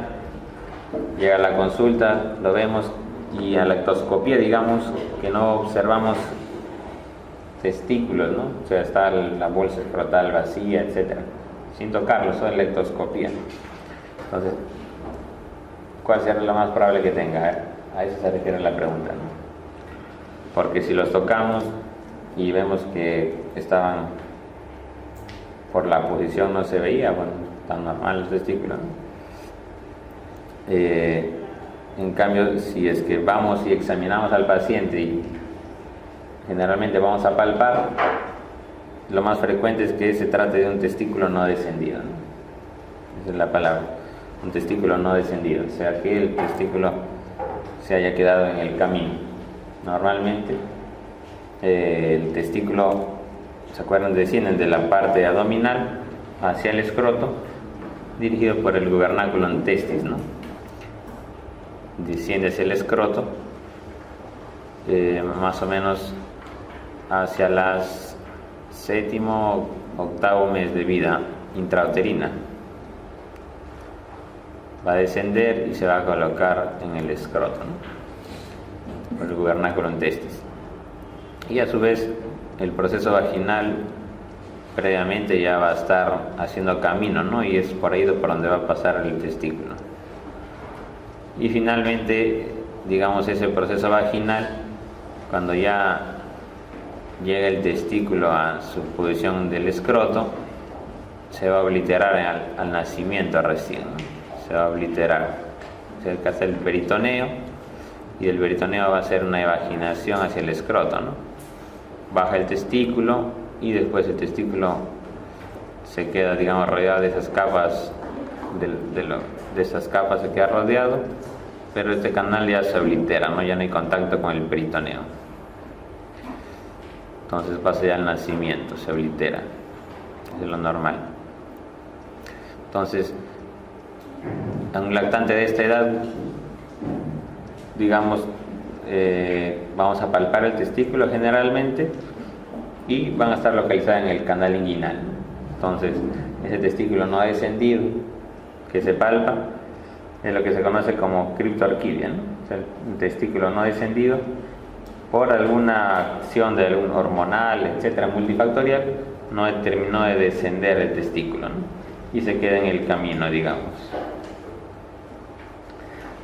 llega a la consulta, lo vemos, y a la ectoscopía, digamos, que no observamos testículos, ¿no? O sea, está la bolsa escrotal vacía, etcétera, sin tocarlo, solo en la ectoscopía. Entonces, ¿cuál será lo más probable que tenga? A eso se refiere la pregunta, ¿no? Porque si los tocamos y vemos que estaban por la posición, no se veía, bueno, tan normal los testículos, ¿no? En cambio, si es que vamos y examinamos al paciente y generalmente vamos a palpar, lo más frecuente es que se trate de un testículo no descendido, ¿no? Esa es la palabra, un testículo no descendido, o sea que el testículo se haya quedado en el camino. Normalmente el testículo, ¿se acuerdan? Descienden de la parte abdominal hacia el escroto, dirigido por el gubernaculum testis, ¿no? Desciende hacia el escroto, más o menos hacia las séptimo, octavo mes de vida intrauterina. Va a descender y se va a colocar en el escroto, ¿no?, por el gubernaculum testis. Y a su vez el proceso vaginal previamente ya va a estar haciendo camino, ¿no?, y es por ahí por donde va a pasar el testículo. Y finalmente, digamos, ese proceso vaginal, cuando ya llega el testículo a su posición del escroto, se va a obliterar al nacimiento recién, ¿no? Se va a obliterar, se alcanza el peritoneo, y del peritoneo va a ser una evaginación hacia el escroto, ¿no? Baja el testículo y después el testículo se queda, digamos, rodeado de esas capas, de esas capas se queda rodeado, pero este canal ya se oblitera, ¿no? Ya no hay contacto con el peritoneo. Entonces pasa ya al nacimiento, se oblitera. Eso es lo normal. Entonces, a un lactante de esta edad, digamos, vamos a palpar el testículo generalmente y van a estar localizadas en el canal inguinal. Entonces, ese testículo no descendido que se palpa es lo que se conoce como criptorquidia, ¿no? O sea, un testículo no descendido por alguna acción de algún hormonal, etcétera, multifactorial, no terminó de descender el testículo, ¿no?, y se queda en el camino, digamos.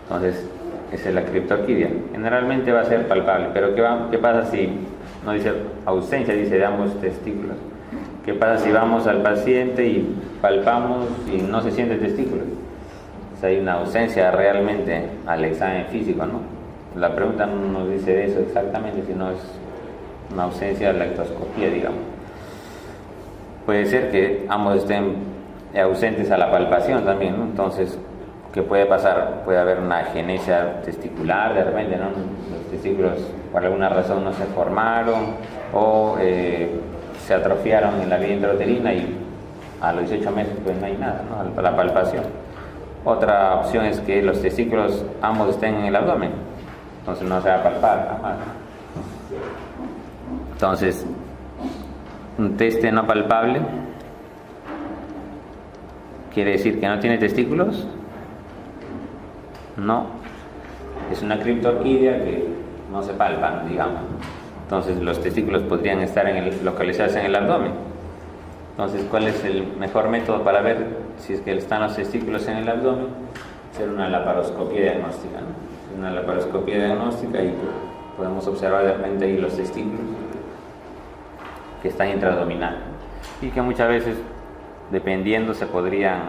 Entonces, esa es la criptorquidia. Generalmente va a ser palpable, pero ¿qué pasa si no dice ausencia, dice de ambos testículos? ¿Qué pasa si vamos al paciente y palpamos y no se siente el testículo? O sea, hay una ausencia realmente al examen físico, ¿no? La pregunta no nos dice eso exactamente, sino es una ausencia de la ectoscopía, digamos. Puede ser que ambos estén ausentes a la palpación también, ¿no? Entonces, ¿qué puede pasar? Puede haber una agenesia testicular de repente, ¿no? Los testículos por alguna razón no se formaron o se atrofiaron en la vía intrauterina y a los 18 meses pues no hay nada, ¿no?, la palpación. Otra opción es que los testículos ambos estén en el abdomen, entonces no se va a palpar jamás. Entonces, un teste no palpable quiere decir que no tiene testículos. No, es una criptorquidia que no se palpan, digamos. Entonces los testículos podrían estar localizados en el abdomen. Entonces, ¿cuál es el mejor método para ver si es que están los testículos en el abdomen? Hacer una laparoscopia diagnóstica, ¿no? Una laparoscopia diagnóstica y podemos observar de repente ahí los testículos que están intraabdominal y que muchas veces, dependiendo, se podrían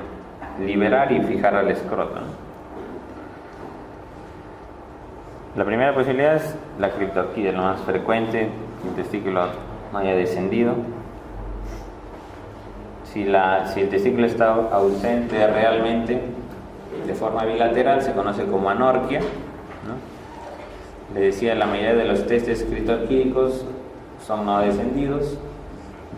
liberar y fijar al escroto, ¿no? La primera posibilidad es la criptorquidia, lo más frecuente, que el testículo no haya descendido. Si el testículo está ausente realmente de forma bilateral, se conoce como anorquia, ¿no? Le decía, la mayoría de los testes criptorquídicos son no descendidos,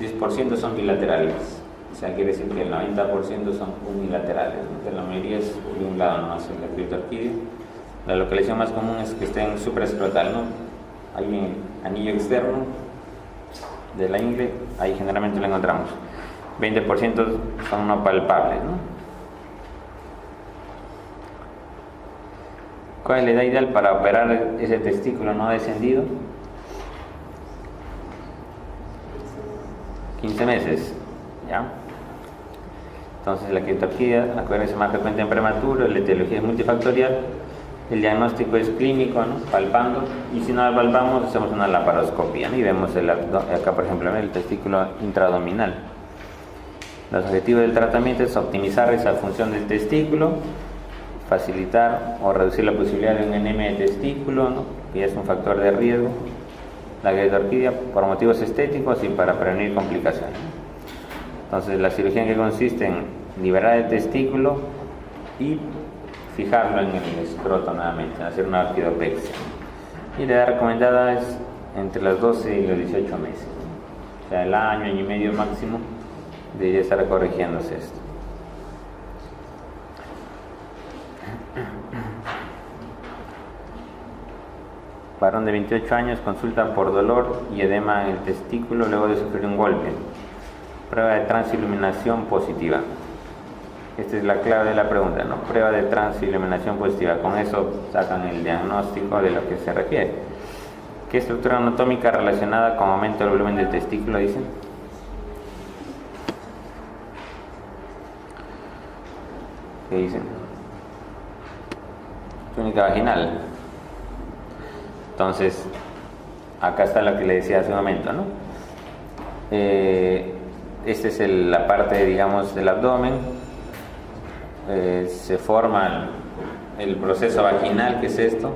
10% son bilaterales. O sea, quiere decir que el 90% son unilaterales, ¿no? Que la mayoría es de un lado nomás en la criptorquídea. La localización más común es que esté en supraescrotal, ¿no? Hay un anillo externo de la ingle, ahí generalmente lo encontramos. 20% son no palpables, ¿no? ¿Cuál es la edad ideal para operar ese testículo no descendido? 15 meses, ¿ya? Entonces la criptorquídea, acuérdense, más frecuente en prematuro, la etiología es multifactorial, el diagnóstico es clínico, ¿no? Palpando, y si no la palpamos hacemos una laparoscopia, ¿no? Y vemos acá por ejemplo el testículo intraabdominal. Los objetivos del tratamiento es optimizar esa función del testículo, facilitar o reducir la posibilidad de un enema de testículo, ¿no? Que es un factor de riesgo. La criptorquídea por motivos estéticos y para prevenir complicaciones. Entonces la cirugía en que consiste en liberar el testículo y fijarlo en el escroto nuevamente, hacer una orquidopexia. Y la edad recomendada es entre los 12 y los 18 meses, ¿no? O sea, el año y medio máximo debería estar corrigiéndose esto. Varón de 28 años consulta por dolor y edema en el testículo luego de sufrir un golpe. Prueba de transiluminación positiva. Esta es la clave de la pregunta, ¿no? Prueba de transiluminación positiva. Con eso sacan el diagnóstico de lo que se refiere. ¿Qué estructura anatómica relacionada con aumento del volumen del testículo dicen? ¿Qué dicen? Túnica vaginal. Entonces, acá está lo que le decía hace un momento, ¿no? Esta es la parte, digamos, del abdomen. Se forma el proceso vaginal, que es esto.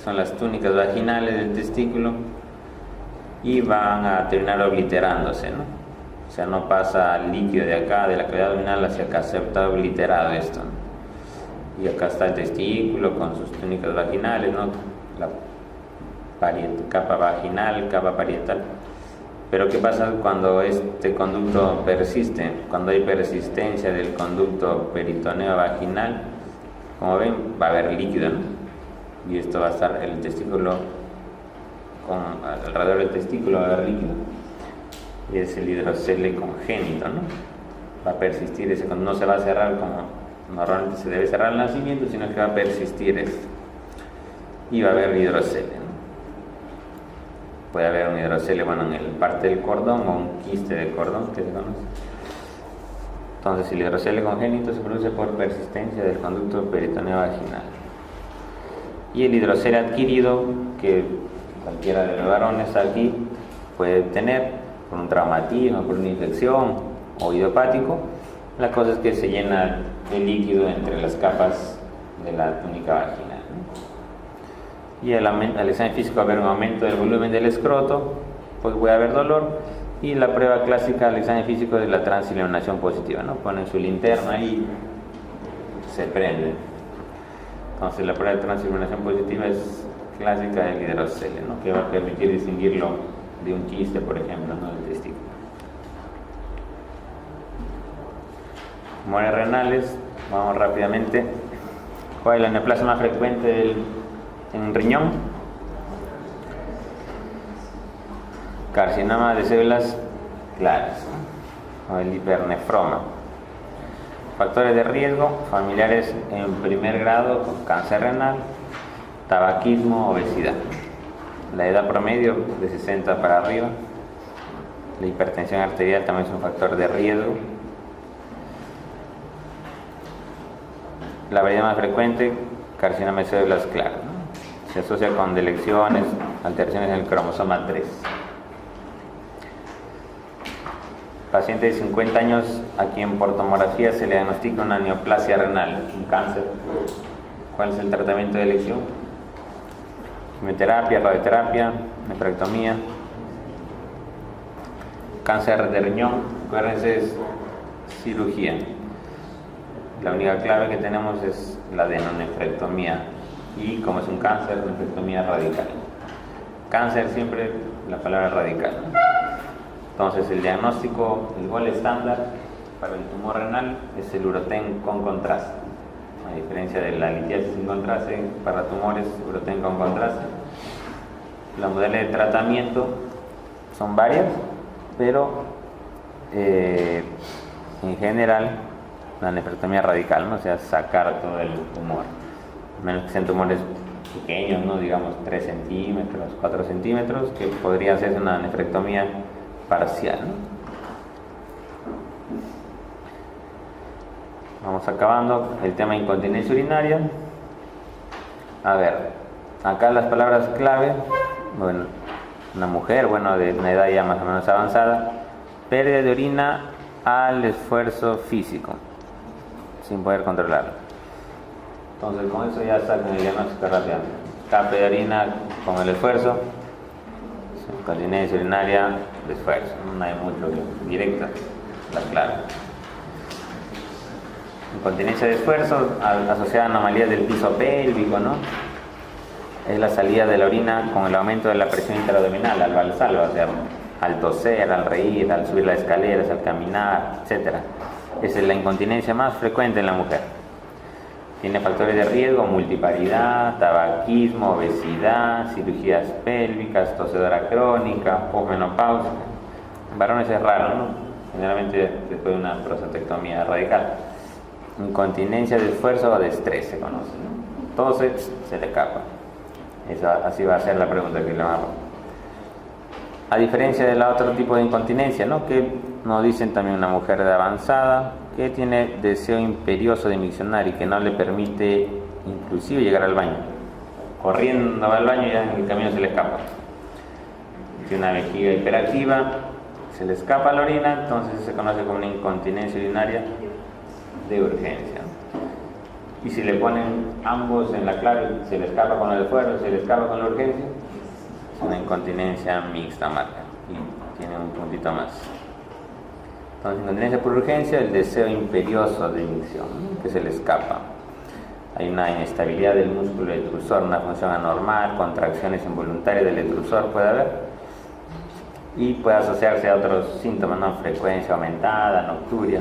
Son las túnicas vaginales del testículo y van a terminar obliterándose, ¿no? O sea, no pasa líquido de acá, de la cavidad abdominal hacia acá, se está obliterado esto, ¿no? Y acá está el testículo con sus túnicas vaginales, ¿no? La capa vaginal, capa parietal. Pero ¿qué pasa cuando este conducto persiste? Cuando hay persistencia del conducto peritoneo vaginal, como ven, va a haber líquido, ¿no? Y esto va a estar el testículo, alrededor del testículo va a haber líquido. Y es el hidrocele congénito, ¿no? Va a persistir ese, no se va a cerrar como normalmente se debe cerrar el nacimiento, sino que va a persistir esto. Y va a haber hidrocele, ¿no? Puede haber un hidrocele, bueno, en el parte del cordón o un quiste de cordón que se conoce. Entonces el hidrocele congénito se produce por persistencia del conducto peritoneo vaginal. Y el hidrocele adquirido, que cualquiera de los varones aquí puede tener por un traumatismo, por una infección o idiopático, la cosa es que se llena el líquido entre las capas de la túnica vaginal. Y al examen físico va a haber un aumento del volumen del escroto, pues puede haber dolor, y la prueba clásica del examen físico es la transiluminación positiva, ¿no? Ponen su linterna y se prende. Entonces la prueba de transiluminación positiva es clásica del hidrocele, ¿no? Que va a permitir distinguirlo de un quiste, por ejemplo, ¿no? Del testículo. Tumores renales, vamos rápidamente. ¿Cuál es la neoplasia más frecuente en un riñón? Carcinoma de células claras, ¿no? O el hipernefroma. Factores de riesgo familiares en primer grado con cáncer renal, tabaquismo, obesidad. La edad promedio de 60 para arriba. La hipertensión arterial también es un factor de riesgo. La variedad más frecuente, carcinoma de células claras, ¿no? Se asocia con delecciones, alteraciones en el cromosoma 3. Paciente de 50 años, aquí en por tomografía se le diagnostica una neoplasia renal, un cáncer. ¿Cuál es el tratamiento de elección? Quimioterapia, radioterapia, nefrectomía. Cáncer de riñón, acuérdense, es cirugía. La única clave que tenemos es la adenonefrectomía. Y como es un cáncer, nefrectomía radical. Cáncer siempre la palabra radical, ¿no? Entonces el diagnóstico, el gol estándar para el tumor renal es el Uroten con contraste. A diferencia de la litiasis sin contraste, para tumores Uroten con contraste. Los modelos de tratamiento son varias, pero en general la nefrectomía radical, ¿no? O sea, sacar todo el tumor, menos que sean tumores pequeños, ¿no? Digamos 3 centímetros, 4 centímetros, que podría hacerse una nefrectomía parcial, ¿no? Vamos acabando el tema de incontinencia urinaria. A ver, acá las palabras clave, bueno, una mujer, bueno, de una edad ya más o menos avanzada, pérdida de orina al esfuerzo físico, sin poder controlarlo. Entonces con eso ya sacan el diagnóstico rápidamente. Escape de orina con el esfuerzo, incontinencia urinaria de esfuerzo, no hay mucho directa, la clave. Incontinencia de esfuerzo asociada a anomalías del piso pélvico, ¿no? Es la salida de la orina con el aumento de la presión interabdominal al valsalva, o sea, al toser, al reír, al subir las escaleras, al caminar, etc. Esa es la incontinencia más frecuente en la mujer. Tiene factores de riesgo: multiparidad, tabaquismo, obesidad, cirugías pélvicas, tosedora crónica, posmenopausia. En varones es raro, ¿no? Generalmente después de una prostatectomía radical. Incontinencia de esfuerzo o de estrés se conoce, ¿no? Todo se le escapa. Así va a ser la pregunta que le hago. A diferencia del otro tipo de incontinencia, ¿no? Que nos dicen también una mujer de avanzada que tiene deseo imperioso de miccionar y que no le permite inclusive llegar al baño. Corriendo va al baño y ya en el camino se le escapa. Tiene una vejiga hiperactiva, se le escapa la orina, entonces se conoce como una incontinencia urinaria de urgencia. Y si le ponen ambos en la clave, se le escapa con el esfuerzo, se le escapa con la urgencia, es una incontinencia mixta marca y tiene un puntito más. Entonces, incontinencia por urgencia, el deseo imperioso de micción, ¿no? Que se le escapa. Hay una inestabilidad del músculo detrusor, una función anormal, contracciones involuntarias del detrusor puede haber, y puede asociarse a otros síntomas, ¿no? Frecuencia aumentada, nocturia,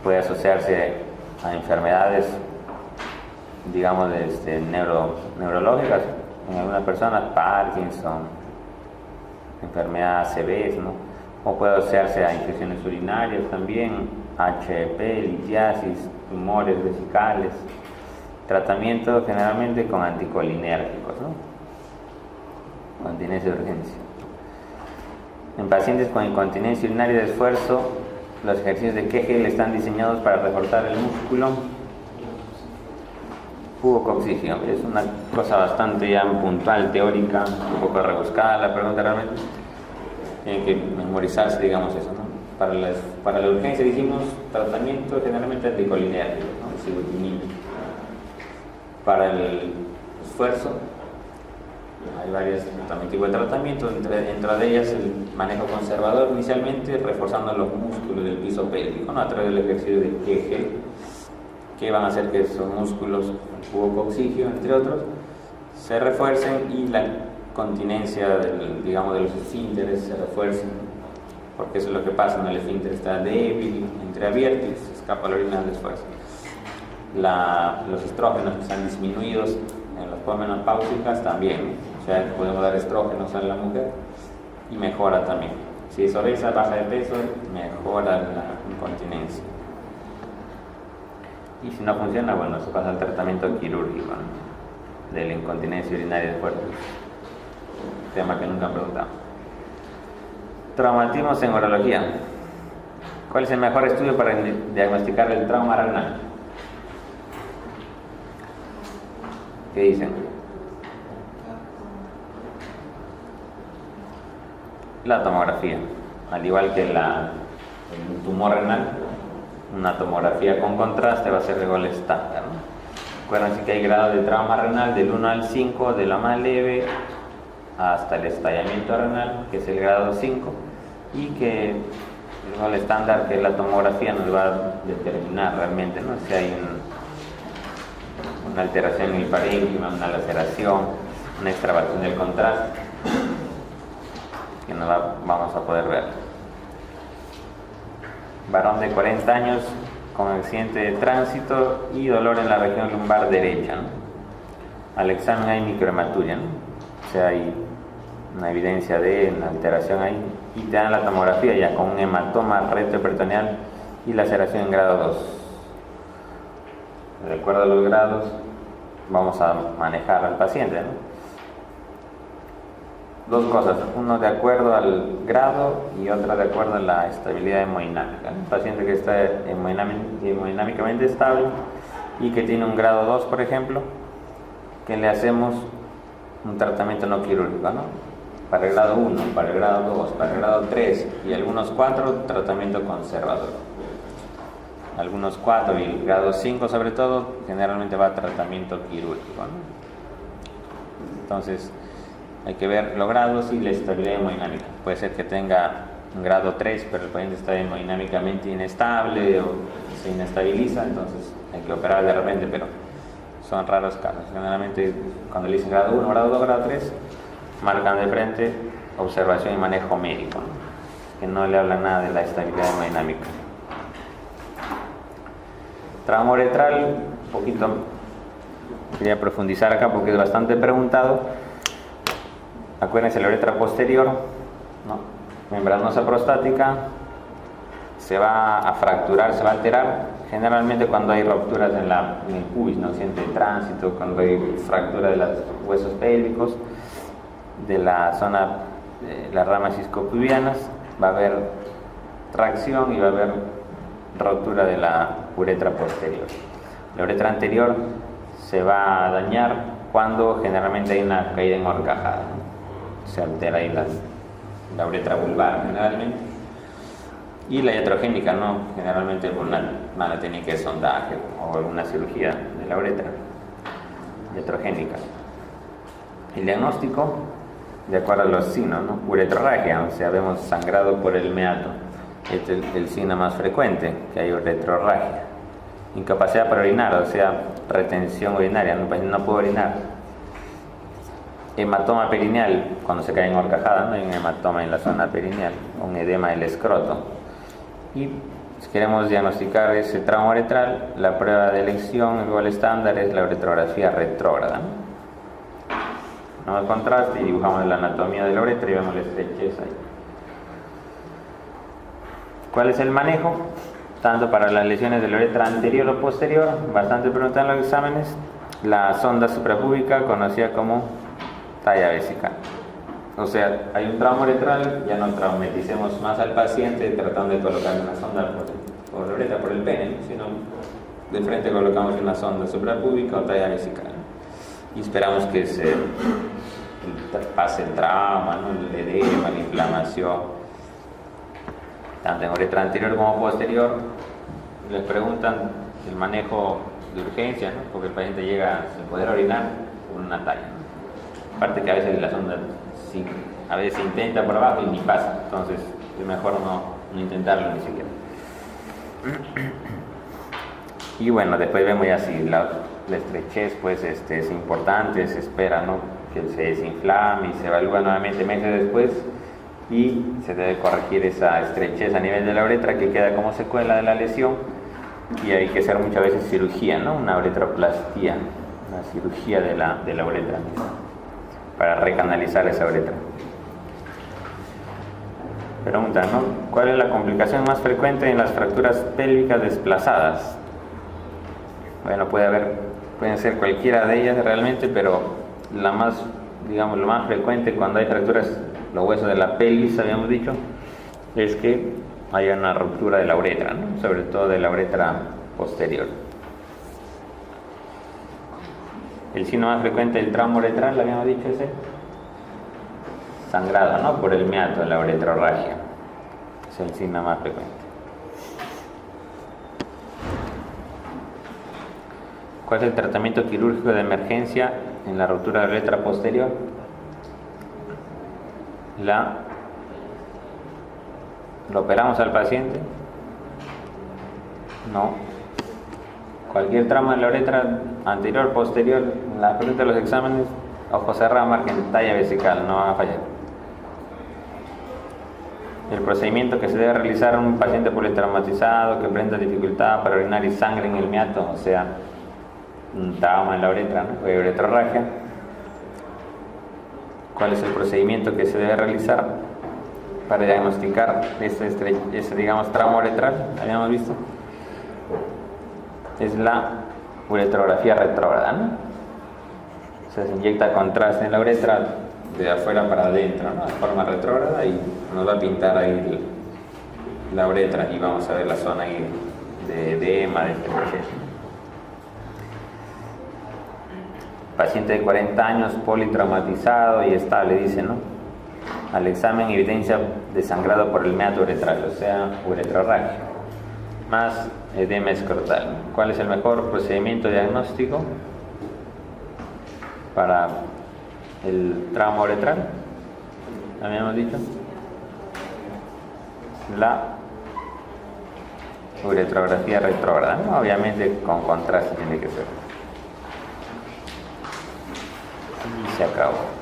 puede asociarse a enfermedades, digamos, neurológicas, en algunas personas, Parkinson, enfermedad ACV, ¿no? O puede asociarse a infecciones urinarias también, HEP, litiasis, tumores vesicales. Tratamiento generalmente con anticolinérgicos, ¿no? Continencia de urgencia. En pacientes con incontinencia urinaria de esfuerzo, los ejercicios de Kegel están diseñados para reforzar el músculo pubococcígeo. Es una cosa bastante ya puntual, teórica, un poco rebuscada la pregunta realmente. Tienen que memorizarse, digamos eso, ¿no? Para la urgencia dijimos tratamiento generalmente anticolinérgico, ¿no? Sibutramina. Para el esfuerzo hay varios también tipos de tratamiento, dentro de ellas el manejo conservador inicialmente, reforzando los músculos del piso pélvico, ¿no? A través del ejercicio de Kegel, que van a hacer que esos músculos, el pubococcígeo entre otros, se refuercen y la continencia de los esfínteres se refuercen, porque eso es lo que pasa, ¿no? El esfínter está débil, entreabierto y se escapa la orina del esfuerzo. Los estrógenos que están disminuidos en las posmenopáusicas también, o sea, podemos dar estrógenos a la mujer y mejora también. Si es obesa, baja de peso, mejora la incontinencia. Y si no funciona, bueno, se pasa al tratamiento quirúrgico, ¿no? De la incontinencia urinaria de fuerte. Tema que nunca han preguntado. Traumatismos en urología. ¿Cuál es el mejor estudio para diagnosticar el trauma renal? ¿Qué dicen? La tomografía. Al igual que el tumor renal, una tomografía con contraste va a ser igual estándar, ¿no? Acuérdense que hay grados de trauma renal del 1 al 5, de la más leve hasta el estallamiento renal, que es el grado 5, y que el estándar, que es la tomografía, nos va a determinar realmente, ¿no? Si hay una alteración en el parénquima, una laceración, una extravasación del contraste, que no vamos a poder ver. varón de 40 años con accidente de tránsito y dolor en la región lumbar derecha, ¿no? Al examen hay microhematuria, ¿no? O sea, hay una evidencia de una alteración ahí, y te dan la tomografía ya con un hematoma retroperitoneal y laceración en grado 2. De acuerdo a los grados vamos a manejar al paciente, ¿no? Dos cosas, uno de acuerdo al grado y otra de acuerdo a la estabilidad hemodinámica. Un paciente que está hemodinámicamente estable y que tiene un grado 2, por ejemplo, que le hacemos un tratamiento no quirúrgico, ¿no? Para el grado 1, para el grado 2, para el grado 3 y algunos 4, tratamiento conservador. Algunos 4 y el grado 5 sobre todo, generalmente va a tratamiento quirúrgico, ¿no? Entonces, hay que ver los grados y la estabilidad hemodinámica. Puede ser que tenga un grado 3, pero el paciente está hemodinámicamente inestable o se inestabiliza, entonces hay que operar de repente, pero son raros casos. Generalmente, cuando le dicen grado 1, grado 2, grado 3, marcan de frente observación y manejo médico, ¿no? Que no le hablan nada de la estabilidad hemodinámica. Trauma uretral, un poquito quería profundizar acá porque es bastante preguntado. Acuérdense, la uretra posterior, ¿no? Membranosa prostática, se va a fracturar, se va a alterar generalmente cuando hay rupturas en el pubis, ¿no? Accidente de tránsito, cuando hay fractura de los huesos pélvicos, de la zona de las ramas isquiopubianas, va a haber tracción y va a haber rotura de la uretra posterior. La uretra anterior se va a dañar cuando generalmente hay una caída en horcajada, ¿no? Se altera ahí la uretra vulvar generalmente, y la iatrogénica, ¿no? Generalmente por una técnica de sondaje o alguna cirugía de la iatrogénica. El diagnóstico, de acuerdo a los signos, ¿no? Uretrorragia, o sea, vemos sangrado por el meato. Este es el signo más frecuente, que hay uretrorragia. Incapacidad para orinar, o sea, retención urinaria, no puedo orinar. Hematoma perineal, cuando se cae en horcajada, ¿no? Hay un hematoma en la zona perineal, un edema del escroto. Y si queremos diagnosticar ese trauma uretral, la prueba de elección, el gol estándar, es la uretrografía retrógrada, ¿no? Nos contraste y dibujamos la anatomía de la uretra y vemos la estrechez ahí. ¿Cuál es el manejo? Tanto para las lesiones de la uretra anterior o posterior, bastante preguntan en los exámenes, la sonda suprapúbica, conocida como talla vesical. O sea, hay un trauma uretral, ya no traumaticemos más al paciente tratando de colocar una sonda por la uretra, por el pene, ¿no? Sino de frente colocamos una sonda suprapúbica o talla vesical, ¿no? Y esperamos que pase el trauma, ¿no? El edema, la inflamación, tanto en uretra anterior como posterior. Les preguntan el manejo de urgencia, ¿no? Porque el paciente llega sin poder orinar con una talla, ¿no? Aparte que a veces la sonda a veces se intenta por abajo y ni pasa, entonces es mejor no intentarlo ni siquiera. Y bueno, después vemos ya si la estrechez pues es importante, se espera, ¿no? Que se desinflame y se evalúa nuevamente meses después, y se debe corregir esa estrechez a nivel de la uretra que queda como secuela de la lesión, y hay que hacer muchas veces cirugía, ¿no? Una uretroplastía, una cirugía de la uretra para recanalizar esa uretra. Pregunta, ¿no? ¿Cuál es la complicación más frecuente en las fracturas pélvicas desplazadas? Bueno, pueden ser cualquiera de ellas realmente, pero lo más frecuente cuando hay fracturas, los huesos de la pelvis, habíamos dicho, es que haya una ruptura de la uretra, ¿no? Sobre todo de la uretra posterior. El signo más frecuente del trauma uretral, habíamos dicho, ese sangrado, ¿no? Por el meato de la uretrorragia. Es el signo más frecuente. ¿Cuál es el tratamiento quirúrgico de emergencia en la ruptura de la uretra posterior? ¿Lo operamos al paciente? No. Cualquier trauma en la uretra anterior, posterior, en la pregunta de los exámenes, ojo cerrado, marquen talla vesical, no van a fallar. El procedimiento que se debe realizar a un paciente politraumatizado que presenta dificultad para orinar y sangre en el meato, o sea, un trauma en la uretra, ¿no? O uretrorragia. ¿Cuál es el procedimiento que se debe realizar para diagnosticar ese digamos, trauma uretral? ¿Habíamos visto? Es la uretrografía retrógrada, ¿no? O sea, se inyecta contraste en la uretra de afuera para adentro, ¿no? De forma retrógrada, y nos va a pintar ahí la uretra y vamos a ver la zona ahí de edema de este proceso. Paciente de 40 años, politraumatizado y estable, dice, ¿no? Al examen, evidencia de sangrado por el meato uretral, o sea, uretrorragia, más edema escrotal. ¿Cuál es el mejor procedimiento diagnóstico para el trauma uretral? ¿Habíamos dicho? La uretrografía retrógrada, ¿no? Obviamente con contraste tiene que ser. Y se acabó.